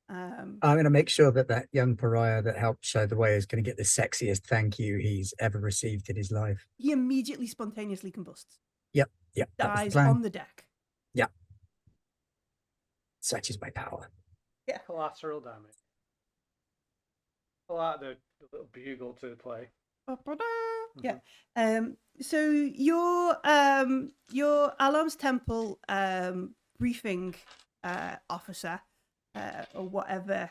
I'm going to make sure that young pariah that helped show the way is going to get the sexiest thank you he's ever received in his life. He immediately spontaneously combusts. Yep. That was the Dies plan. on the deck. Yep. Such is my power. Yeah, collateral damage. Pull out the little bugle to play. Yeah. So your Alarms Temple briefing officer or whatever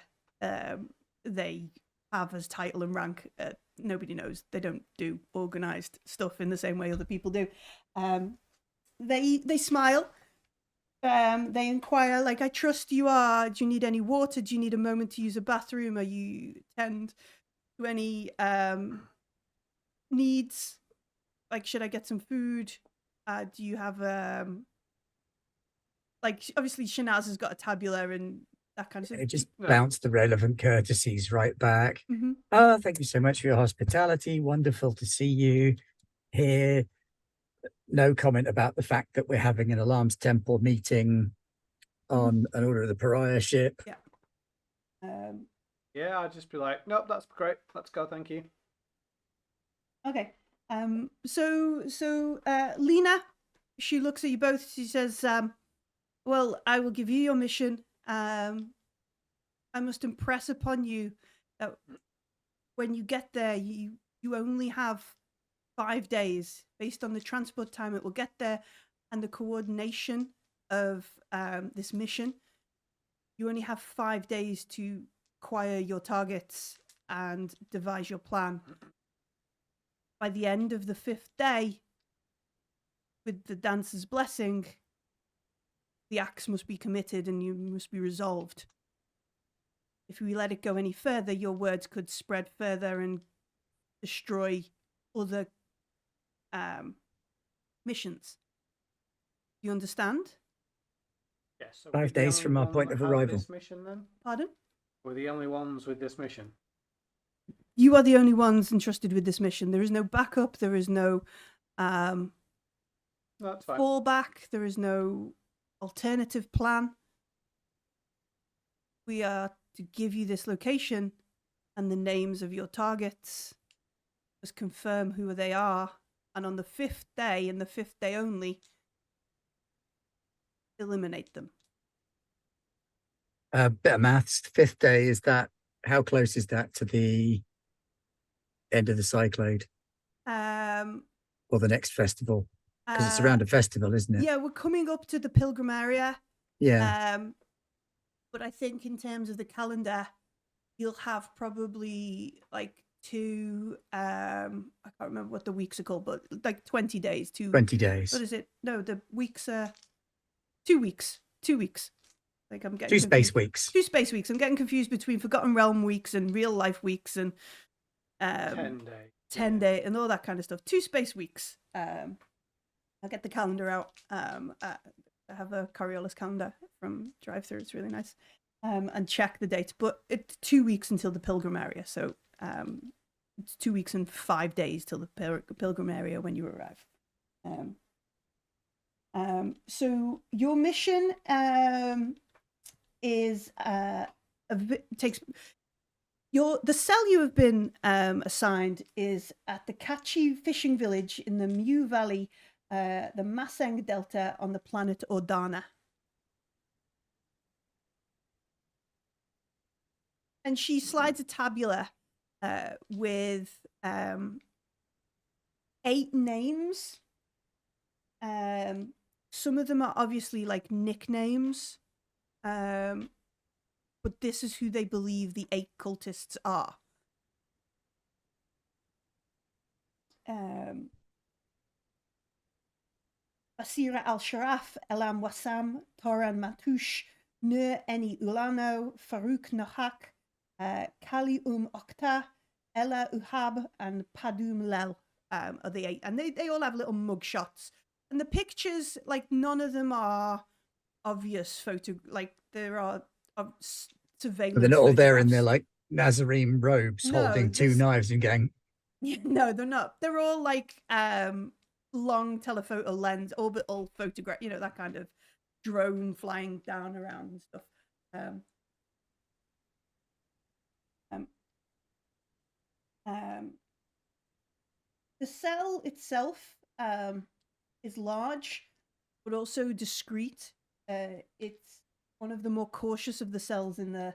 they have as title and rank, nobody knows. They don't do organized stuff in the same way other people do. They smile. They inquire, like, I trust you are. Do you need any water? Do you need a moment to use a bathroom? Are you tend to any needs? Like, should I get some food? Do you have like, obviously Shanaz has got a tabula and that kind of stuff. It just bounced the relevant courtesies right back. Mm-hmm. Oh, thank you so much for your hospitality. Wonderful to see you here. No comment about the fact that we're having an Alarms Temple meeting on an Order of the Pariah ship. Yeah. Yeah, I'd just be like, nope, that's great. Let's go, thank you. Okay. So Lena, she looks at you both. She says, well, I will give you your mission. I must impress upon you that when you get there, you only have 5 days based on the transport time it will get there and the coordination of this mission. You only have 5 days to acquire your targets and devise your plan. By the end of the 5th day, with the dancer's blessing, the axe must be committed and you must be resolved. If we let it go any further, your words could spread further and destroy other missions. You understand? Yes. So 5 days from our point of arrival. This mission, then? Pardon? We're the only ones with this mission. You are the only ones entrusted with this mission. There is no backup. There is no That's fine. fallback. There is no alternative plan. We are to give you this location and the names of your targets. Just confirm who they are. And on the 5th day, and the 5th day only, eliminate them. Bit of maths. 5th day, is that, how close is that to the end of the Cyclade? Or the next festival? Because it's around a festival, isn't it? Yeah, we're coming up to the pilgrim area. Yeah. But I think in terms of the calendar, you'll have probably like 2, I can't remember what the weeks are called, but like 20 days. 20 days. What is it? No, the weeks are 2 weeks. 2 weeks. Like I'm getting 2 space confused. weeks. 2 space weeks. I'm getting confused between Forgotten Realm weeks and real life weeks and 10 days. 10 day and all that kind of stuff. 2 space weeks. I'll get the calendar out. I have a Coriolis calendar from Drive-Thru. It's really nice. And check the dates. But it's 2 weeks until the pilgrim area. So it's 2 weeks and 5 days till the pilgrim area when you arrive. So your mission is takes the cell you have been assigned is at the Kachi fishing village in the Mew Valley, the Maseng Delta on the planet Ordana. And she slides a tabula with 8 names. Some of them are obviously like nicknames. But this is who they believe the 8 cultists are. Basira al-Sharaf, Elam Wassam, Toran Matush, Nur Eni Ulano, Farouk Nohak, Kali Okta, Ella Uhab, and Padum Lel. are the 8, and they all have little mug shots. And the pictures, like, none of them are obvious like there are surveillance. But they're not all there in their photographs. like Nazarene robes No, holding 2 there's- knives and going, No, they're not. They're all like long telephoto lens, orbital photograph, that kind of drone flying down around and stuff. Um, um, the cell itself is large, but also discreet. It's one of the more cautious of the cells in the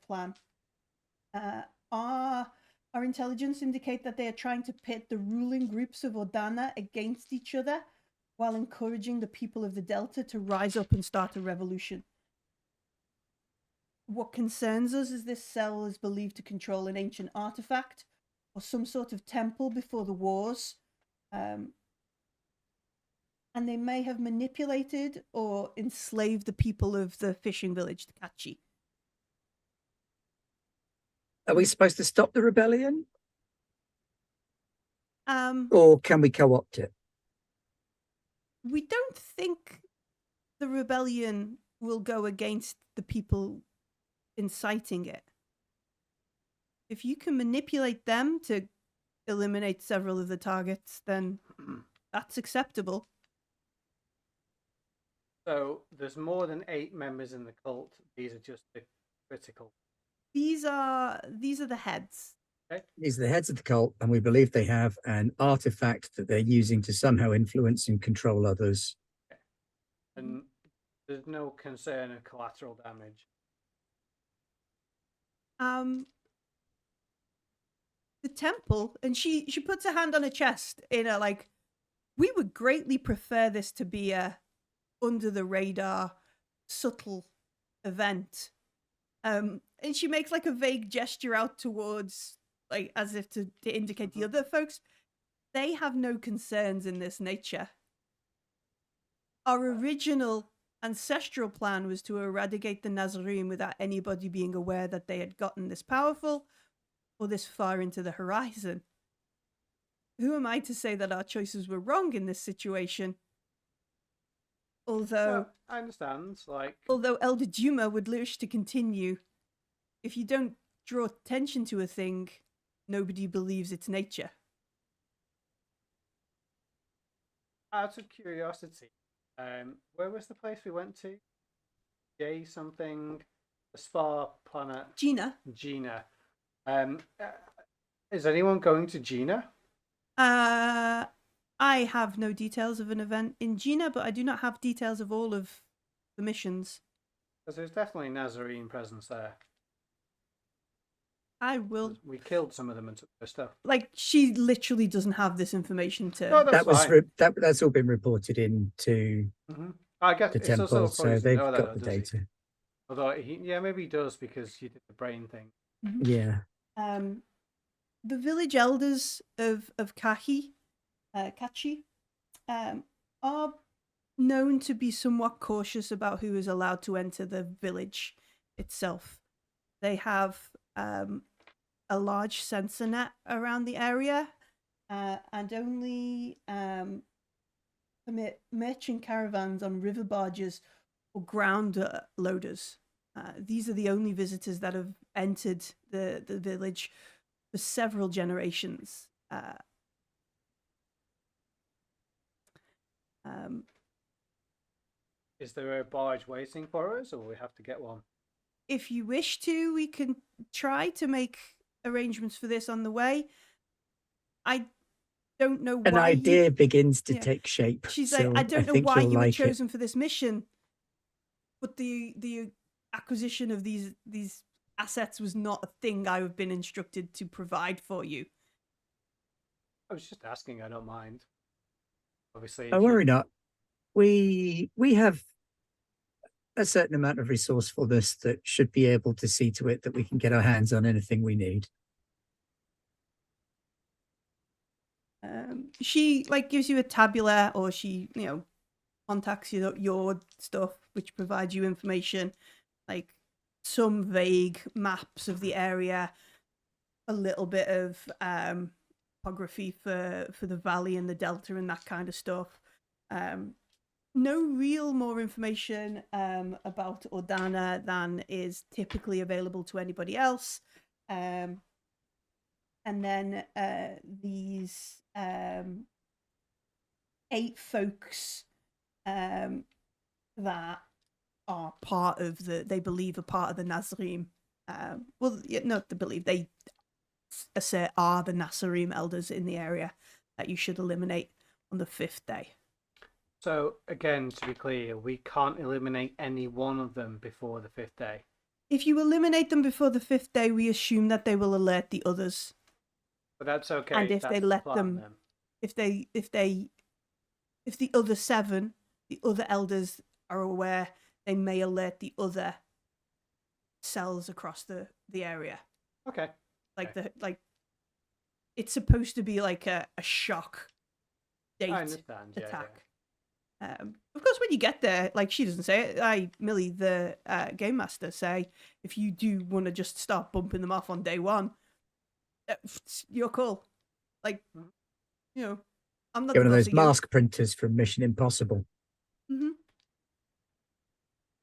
plan. Our intelligence indicate that they are trying to pit the ruling groups of Ordana against each other while encouraging the people of the Delta to rise up and start a revolution. What concerns us is this cell is believed to control an ancient artifact or some sort of temple before the wars. And they may have manipulated or enslaved the people of the fishing village, the Kachi. are we supposed to stop the rebellion? Um, Or can we co-opt it? we don't think the rebellion will go against the people inciting it. If you can manipulate them to eliminate several of the targets, then that's acceptable. So there's more than 8 members in the cult. These are just the critical. These are the heads. These are the heads of the cult, and we believe they have an artifact that they're using to somehow influence and control others. And there's no concern of collateral damage. The temple, and she puts her hand on her chest in a like, we would greatly prefer this to be a under the radar, subtle event. And she makes like a vague gesture out towards, like, as if to indicate the other folks. They have no concerns in this nature. Our original ancestral plan was to eradicate the Nazarene without anybody being aware that they had gotten this powerful or this far into the horizon. Who am I to say that our choices were wrong in this situation? Although I understand, although Elder Duma would wish to continue, if you don't draw attention to a thing, nobody believes its nature. out of curiosity, where was the place we went to? J something, the spa planet. Gina. Gina. Is anyone going to Gina? I have no details of an event in Gina, but I do not have details of all of the missions. Because there's definitely Nazarene presence there. I will. We killed some of them and took their stuff. Like, she literally doesn't have this information to. No, that's That was fine. that's all been reported into I guess the it's also temple, so probably they've know that, got the does he? data. Although maybe he does because you did the brain thing. Yeah. The village elders of Kachi, are known to be somewhat cautious about who is allowed to enter the village itself. They have a large sensor net around the area and only permit merchant caravans on river barges or ground loaders. These are the only visitors that have entered the village for several generations. Is there a barge waiting for us, or we have to get one? If you wish to, we can try to make arrangements for this on the way. I don't know why. An idea begins to take shape. She's so like, I don't know think why you'll you were like it. chosen for this mission, but the acquisition of these assets was not a thing I have been instructed to provide for you. I was just asking. I don't mind. Obviously, Oh, worry not. We have a certain amount of resourcefulness that should be able to see to it that we can get our hands on anything we need. She gives you a tabula, or she contacts your stuff, which provides you information, like some vague maps of the area, a little bit of topography for the valley and the delta and that kind of stuff. No real more information about Ordana than is typically available to anybody else. And then these 8 folks that are part of they believe are part of the Nazarene. Not they believe, they assert are the Nazarene elders in the area that you should eliminate on the 5th day. So, again, to be clear, we can't eliminate any one of them before the 5th day. If you eliminate them before the 5th day, we assume that they will alert the others. But that's okay. And if that's they the let plan, them, then. if the other 7, the other elders are aware, they may alert the other cells across the area. Okay. It's supposed to be like a shock date I understand. attack. Of course, when you get there, like she doesn't say it, Millie, the game master, say if you do want to just start bumping them off on day 1, you're cool. Like, you know, I'm not One of those forcing you. mask printers from Mission Impossible. Mm-hmm.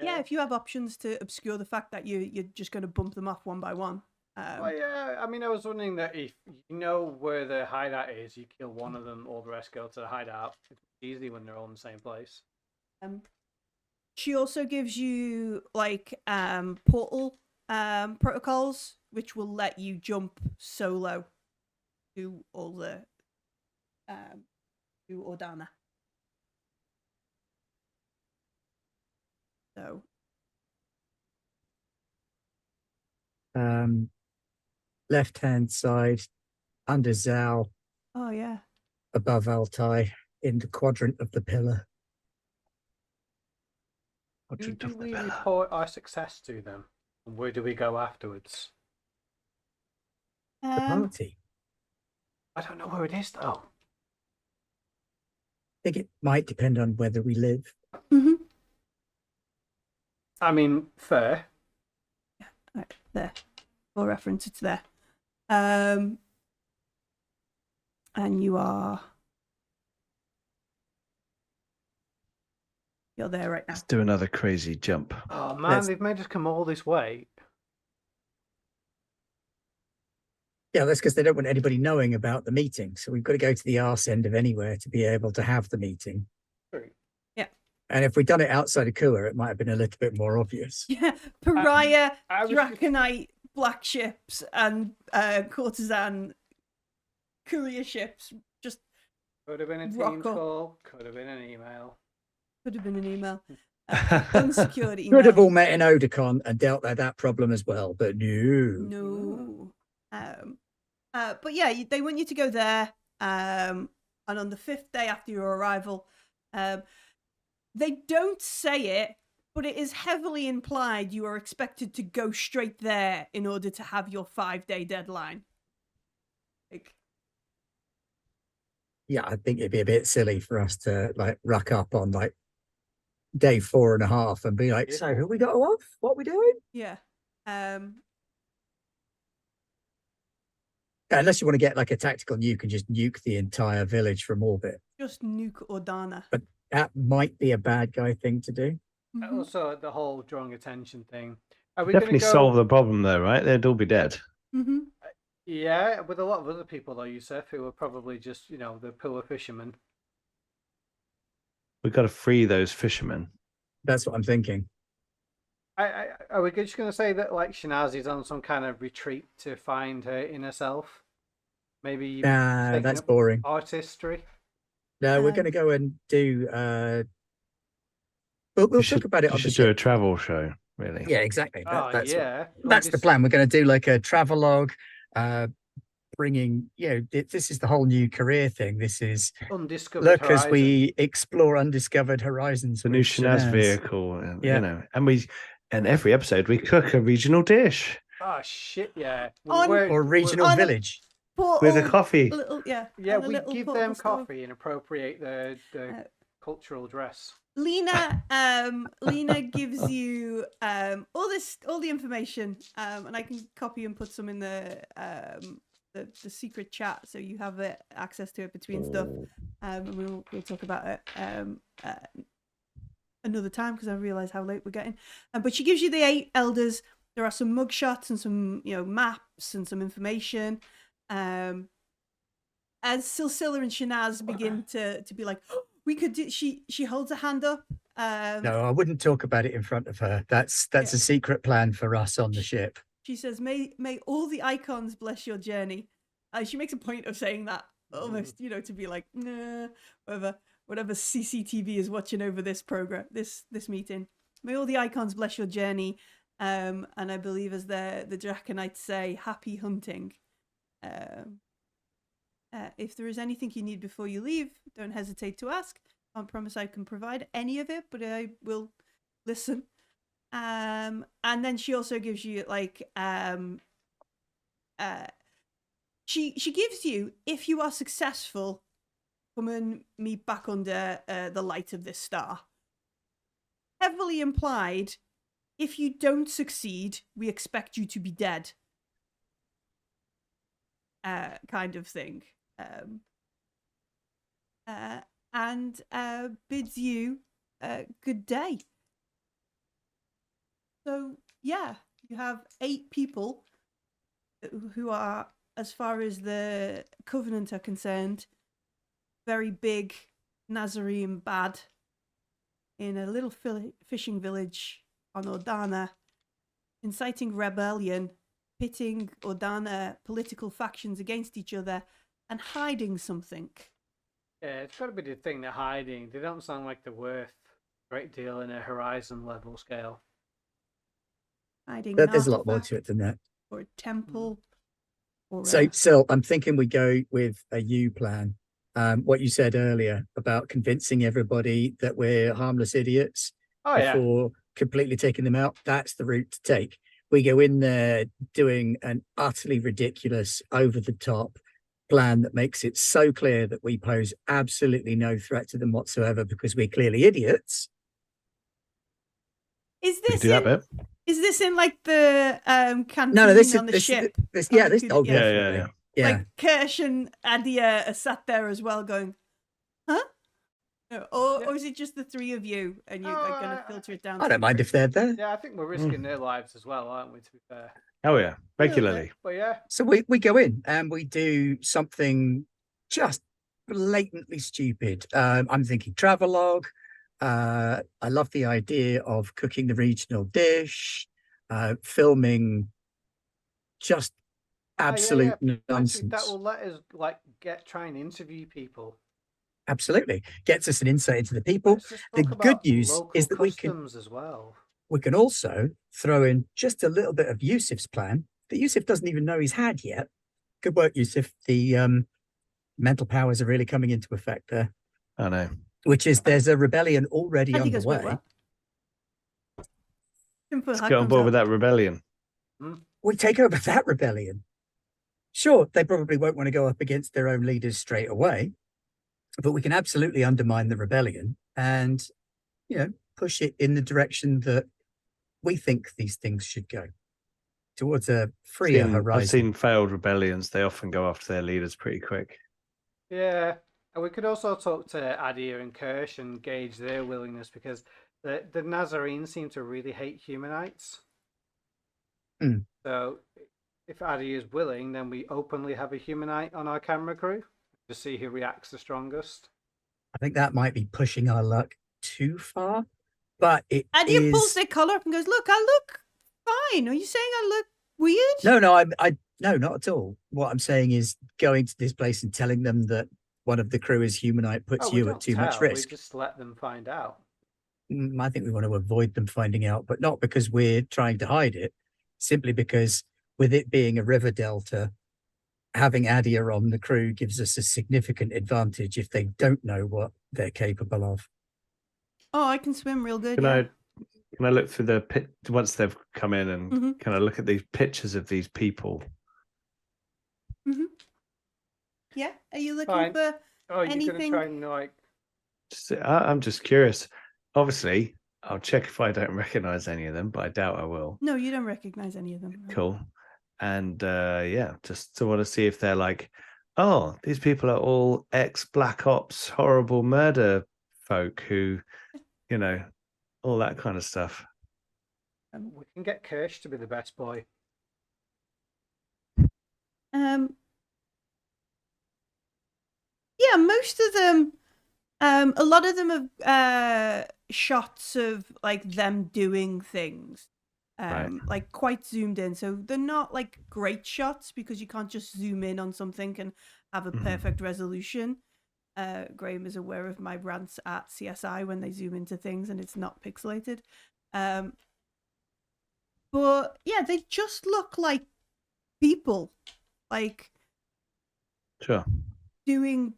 Yeah, if you have options to obscure the fact that you're just going to bump them off one by one. Well, yeah, I mean, I was wondering that if you know where the hideout is, you kill one of them, all the rest go to the hideout. It's easy when they're all in the same place. She also gives you like portal protocols, which will let you jump solo to all the to Ordana. So left-hand side, under Zal, oh yeah. above Altai, in the quadrant of the pillar. Who do we report our success to them? And where do we go afterwards? The party. I don't know where it is, though. I think it might depend on whether we live. Mm-hmm. I mean, fair. Right, there. For reference, it's there. And you're there right now. Let's do another crazy jump. Oh man, they've made us come all this way. Yeah, that's because they don't want anybody knowing about the meeting. So we've got to go to the arse end of anywhere to be able to have the meeting. True. Yeah. And if we'd done it outside of Kula, it might have been a little bit more obvious. Yeah, pariah, I was Draconite, black ships, and courtesan courier ships. Just Could have been a rock team up. call. Could have been an email. Could have been an email. Unsecured email. Could have all met in Oedicon and dealt with that problem as well, but no. No. But yeah, they want you to go there. And on the 5th day after your arrival, they don't say it, but it is heavily implied you are expected to go straight there in order to have your 5-day deadline. Like, Yeah, I think it'd be a bit silly for us to like ruck up on like day 4.5 and be like, so who we got off? What we doing? yeah. Unless you want to get like a tactical nuke and just nuke the entire village from orbit. Just nuke Ordana. But that might be a bad guy thing to do. Mhm. Also, the whole drawing attention thing. Are we Definitely gonna go... solve the problem though, right? They'd all be dead. Mhm. Yeah, with a lot of other people though, Yusuf, who are probably just, the poor fishermen. We've got to free those fishermen. That's what I'm thinking. Are we just going to say that like Shinazi's on some kind of retreat to find her inner self? Maybe taking that's up boring. artistry. No, we're going to go and do. We'll talk about it You on the should do a ship. travel show, really. Yeah, exactly. That's yeah. that's the plan. We're going to do like a travelogue, bringing. This is the whole new career thing. This is Undiscovered as we explore undiscovered horizons. The new with Shinaz vehicle, and Yeah. and every episode we cook a regional dish Oh shit! Yeah. or regional on a- village. with a coffee. Little, yeah. Yeah, and a we little give portable them stove. coffee and appropriate the cultural dress. Lena gives you all the information, and I can copy and put some in the the secret chat, so you have access to it between stuff. And we'll talk about it another time because I realize how late we're getting. But she gives you the 8 elders. There are some mugshots and some maps and some information. As Silsilla and Shanaz begin to be like, oh, we could do. She holds a hand up. No, I wouldn't talk about it in front of her. That's a secret plan for us on the ship. She says, may all the icons bless your journey. She makes a point of saying that almost, to be like, nah, whatever CCTV is watching over this program, this meeting. May all the icons bless your journey. And I believe as the Draconites say, happy hunting. If there is anything you need before you leave, don't hesitate to ask. Can't promise I can provide any of it, but I will listen. And then she also gives you she gives you, if you are successful, come and meet back under the light of this star. Heavily implied, if you don't succeed, we expect you to be dead. Kind of thing. And bids you good day. So, yeah, you have 8 people who are, as far as the Covenant are concerned, very big, Nazarene bad, in a little fishing village on Ordana, inciting rebellion, pitting Ordana political factions against each other, and hiding something. Yeah, it's got to be the thing they're hiding. They don't sound like they're worth a great deal in a Horizon level scale. Hiding There's a lot more to it than that. Or a temple. Or So I'm thinking we go with a U plan. What you said earlier about convincing everybody that we're harmless idiots before completely taking them out. That's the route to take. We go in there doing an utterly ridiculous, over-the-top plan that makes it so clear that we pose absolutely no threat to them whatsoever because we're clearly idiots. Is this do that bit? Is this in like the canteen on the ship? Yeah. Like Kirsch and Adia are sat there as well going, huh? No, or is it just the 3 of you and you're going to filter it down? I don't mind if they're there. Yeah, I think we're risking their lives as well, aren't we, to be fair? Oh, yeah, regularly. But yeah. So we go in and we do something just blatantly stupid. I'm thinking travelogue. I love the idea of cooking the regional dish, filming just absolute nonsense. Actually, that will let us try and interview people. Absolutely. Gets us an insight into the people. The good news is that we can also throw in just a little bit of Yusuf's plan that Yusuf doesn't even know he's had yet. Good work, Yusuf. The mental powers are really coming into effect there. I know. Which is there's a rebellion already underway. Let's get on board with that rebellion. We take over that rebellion. Sure, they probably won't want to go up against their own leaders straight away, but we can absolutely undermine the rebellion and, push it in the direction that we think these things should go, towards a freer horizon. I've seen failed rebellions. They often go after their leaders pretty quick. Yeah. And we could also talk to Adia and Kirsch and gauge their willingness because the Nazarenes seem to really hate humanites. So if Adia is willing, then we openly have a humanite on our camera crew to see who reacts the strongest. I think that might be pushing our luck too far, but Adia pulls their collar up and goes, "Look, I look fine. Are you saying I look weird?" No, no, not at all. What I'm saying is going to this place and telling them that one of the crew is humanite puts you at too much risk. We just let them find out. I think we want to avoid them finding out, but not because we're trying to hide it, simply because with it being a river delta, having Adia on the crew gives us a significant advantage if they don't know what they're capable of. Oh, I can swim real good. Can I look through the pit once they've come in and can I look at these pictures of these people? Yeah, are you looking for anything? You're gonna try and like? I'm just curious. Obviously, I'll check if I don't recognize any of them, but I doubt I will. No, you don't recognize any of them. Cool. and yeah, just to want to see if they're like, oh, these people are all ex-Black Ops horrible murder folk who, you know, all that kind of stuff. We can get Kirsch to be the best boy. Yeah, most of them. A lot of them have shots of like them doing things, Right. like quite zoomed in. So they're not like great shots because you can't just zoom in on something and have a perfect resolution. Graham is aware of my rants at CSI when they zoom into things and it's not pixelated. But yeah, they just look like people, like Sure. doing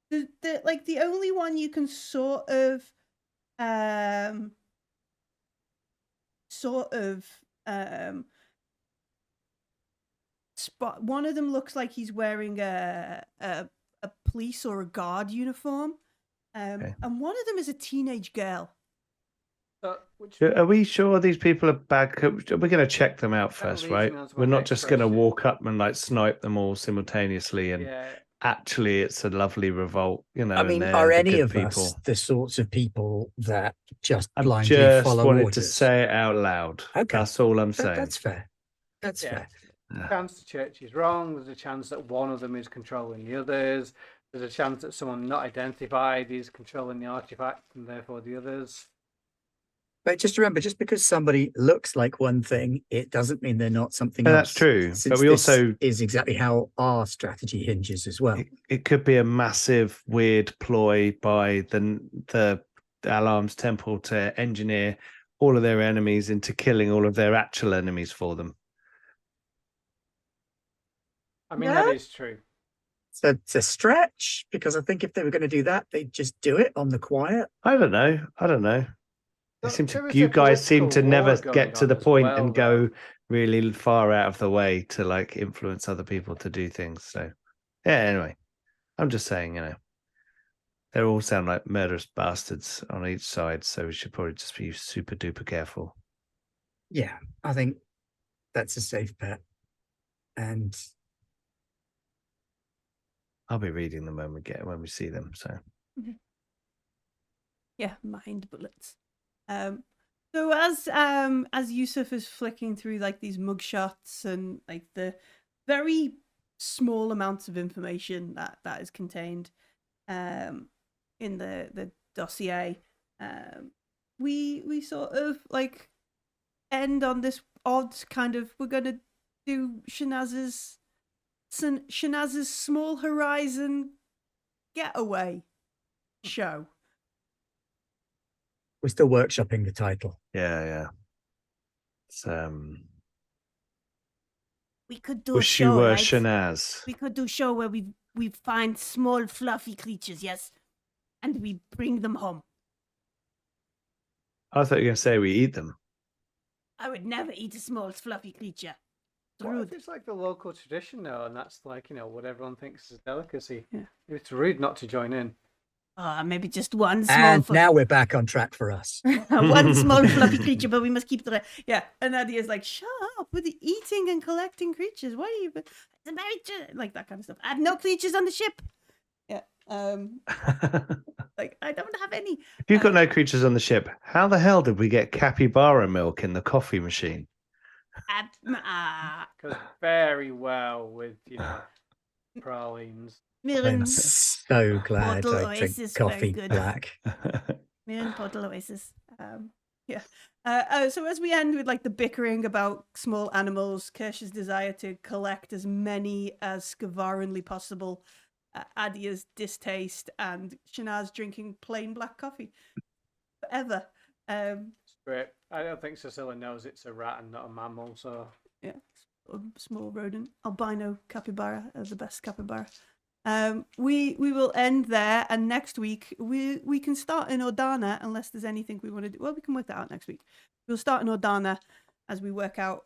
the only one you can sort of spot. One of them looks like he's wearing a police or a guard uniform, Okay. and one of them is a teenage girl. Are we sure these people are bad? We're going to check them out first, leads right? me on to my We're not next just going to question. walk up and like snipe them all simultaneously and Yeah, actually it's a lovely revolt, you know. I mean, and are they're the any good of people. us the sorts of people that just I blindly just follow wanted orders? to say it out loud. Okay. That's all I'm saying. That's fair. That's yeah. fair. There's a chance the church is wrong. There's a chance that one of them is controlling the others. There's a chance that someone not identified is controlling the artifact and therefore the others. But just remember, just because somebody looks like one thing, it doesn't mean they're not something No, else. that's true. Since But we this also is exactly how our strategy hinges as well. it could be a massive weird ploy by the Alarms Temple to engineer all of their enemies into killing all of their actual enemies for them. I mean, that is true. So it's a stretch because I think if they were going to do that, they'd just do it on the quiet. I don't know. There is You a guys seem political to never war going get to on the as point well, and though. go really far out of the way to like influence other people to do things. So yeah, anyway, I'm just saying, you know, they all sound like murderous bastards on each side, so we should probably just be super duper careful. Yeah, I think that's a safe bet. And I'll be reading them when we see them. So Yeah, mind bullets. So as Yusuf is flicking through like these mugshots and like the very small amounts of information that is contained in the dossier, we sort of like end on this odd kind of, we're gonna do Shanaz's Small Horizon getaway show. we're still workshopping the title. yeah. It's We could do a wish you show, were right? Shanaz. We could do a show where we find small fluffy creatures, yes, and we bring them home. I thought you were going to say we eat them. I would never eat a small fluffy creature. What Rude. if it's like the local tradition though, and that's like, you know, what everyone thinks is a delicacy? Yeah. It's rude not to join in. Maybe just one small. And now we're back on track for us. one small fluffy creature, but we must keep the rest. Yeah, and Nadia is like, "Shut up with the eating and collecting creatures. What are you? It's very like that kind of stuff. I have no creatures on the ship. Yeah, like I don't have any. If you've got no creatures on the ship, how the hell did we get capybara milk in the coffee machine? Goes very well with, you know, pralines. I'm so glad Portal I Oasis, drink very coffee good. black. Mirren Portal Oasis. Yeah. So as we end with like the bickering about small animals, Kirsch's desire to collect as many as Skavarenly possible, Adia's distaste, and Shanaz drinking plain black coffee forever. Great. I don't think Cecilia knows it's a rat and not a mammal, so Yeah, small rodent, albino capybara, the best capybara. We will end there, and next week we can start in Ordana unless there's anything we want to do. Well, we can work that out next week. We'll start in Ordana as we work out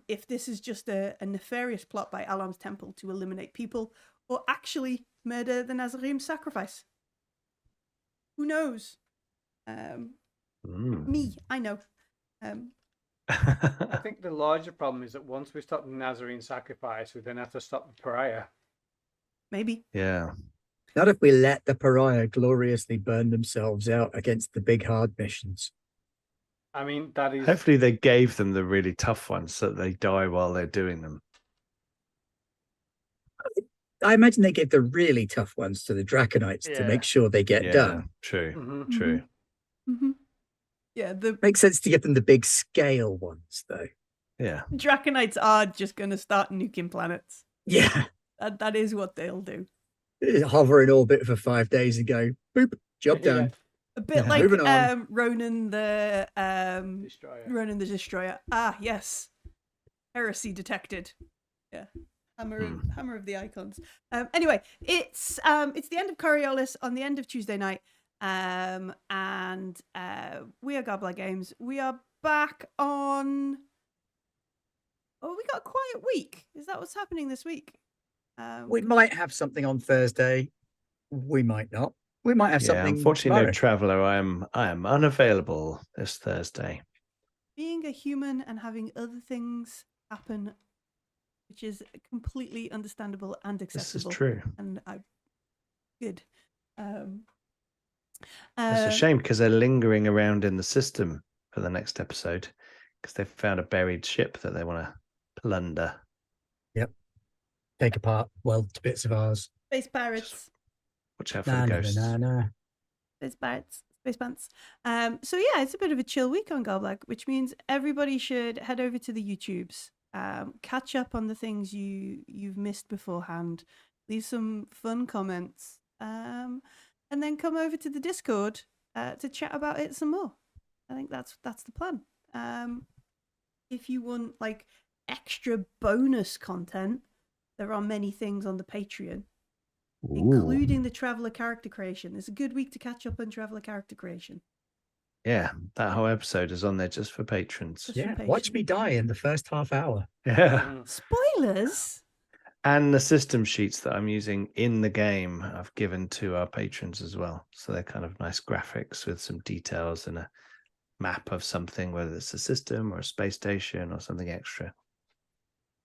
if this is just a nefarious plot by Alam's Temple to eliminate people, or actually murder the Nazarene sacrifice. Who knows? Me, I know. I think the larger problem is that once we stop the Nazarene sacrifice, we then have to stop the pariah. Maybe. Yeah. Not if we let the pariah gloriously burn themselves out against the big hard missions. I mean, that is. Hopefully they gave them the really tough ones so that they die while they're doing them. I imagine they gave the really tough ones to the Draconites to Yeah. make sure they get Yeah, done. true. Mhm. True. Mm-hmm. Yeah, the Makes sense to give them the big scale ones, though. Yeah. Draconites are just going to start nuking planets. Yeah. That is what they'll do. Hover in orbit for 5 days and go, boop, job Yeah. done. A bit Yeah. like Moving on. Ronan the Destroyer. Ronan the Destroyer. Ah, yes. Heresy detected. Yeah. Hammer of the Icons. Anyway, it's the end of Coriolis on the end of Tuesday night. And we are Gobbler Games. We are back on. Oh, we got a quiet week. Is that what's happening this week? We might have something on Thursday. We might not. We might have Yeah, something unfortunately, tomorrow. no traveller. I am unavailable this Thursday. Being a human and having other things happen, which is completely understandable and This acceptable. is true. And I good. It's a shame because they're lingering around in the system for the next episode because they've found a buried ship that they want to plunder. Yep. Take apart, weld to bits of ours. Space pirates. Watch out for the ghosts. Space pirates. Space pants. So yeah, it's a bit of a chill week on Gobbler, which means everybody should head over to the YouTubes, catch up on the things you've missed beforehand, leave some fun comments, and then come over to the Discord to chat about it some more. I think that's the plan. If you want like extra bonus content, there are many things on the Patreon, including the Traveller character creation. It's a good week to catch up on Traveller character creation. Yeah, that whole episode is on there just for patrons. Just Yeah, for watch Patreon. me die in the first half hour. Yeah. Mhm. Spoilers. And the system sheets that I'm using in the game, I've given to our patrons as well. So they're kind of nice graphics with some details and a map of something, whether it's a system or a space station or something extra.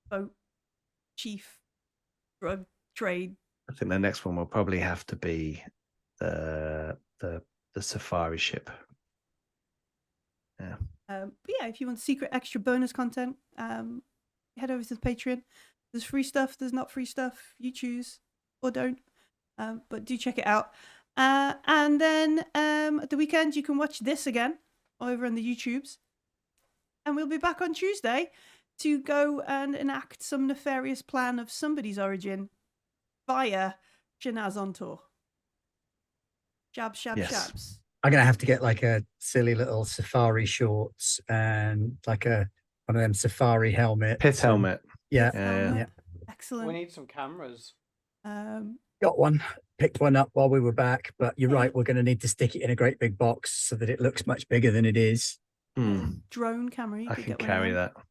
Boat, chief, drug trade. I think the next one will probably have to be the safari ship. Yeah. But yeah, if you want secret extra bonus content, head over to the Patreon. There's free stuff, there's not free stuff. You choose or don't. But do check it out. And then at the weekend, you can watch this again over on the YouTubes. And we'll be back on Tuesday to go and enact some nefarious plan of somebody's origin via Shanaz on tour. Jab, shab, Yes. shabs. I'm going to have to get like a silly little safari shorts and like one of them safari helmets. Pit helmet. Yeah, Yeah. yeah. Excellent. We need some cameras. Got one. Picked one up while we were back, but you're right. We're going to need to stick it in a great big box so that it looks much bigger than it is. Drone camera. You I could can get one carry of them. that.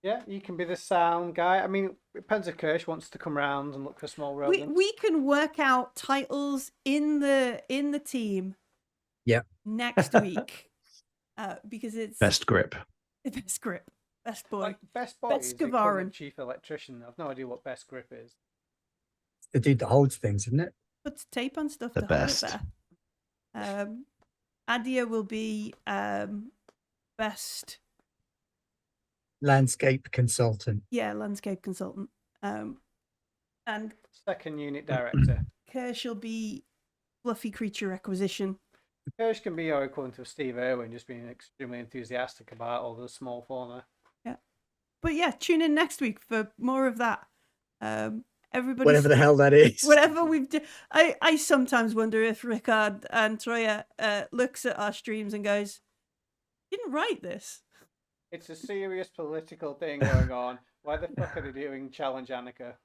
Yeah, you can be the sound guy. I mean, it depends if Kirsch wants to come round and look for small rodents. We can work out titles in the team. Yeah. Next week, because it's Best grip. best grip, best boy. Like best boy Best is the Gavarin. equivalent chief electrician. I've no idea what best grip is. The dude that holds things, isn't it? Puts tape on stuff The to best. hold it better. Adia will be best. Landscape consultant. Yeah, landscape consultant. And Second unit director. Kirsch will be fluffy creature acquisition. Kirsch can be your equivalent of Steve Irwin, just being extremely enthusiastic about all the small fauna. But yeah, tune in next week for more of that. Everybody, Whatever the hell that is. whatever we've done. I sometimes wonder if Rickard and Troya looks at our streams and goes, "Didn't write this." It's a serious political thing going on. Why the fuck are they doing Challenge Annika?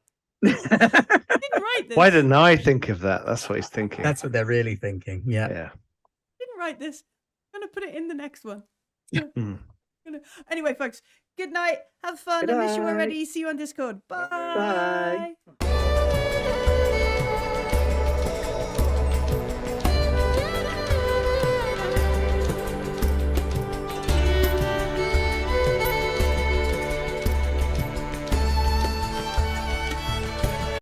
Didn't write this. Why didn't I think of that? That's what he's thinking. That's what they're really thinking. Yeah. Yeah. Didn't write this. I'm gonna put it in the next one. Mm. Anyway, folks, good night. Have fun. Good I wish you were night. ready. See you on Discord. Bye. Bye.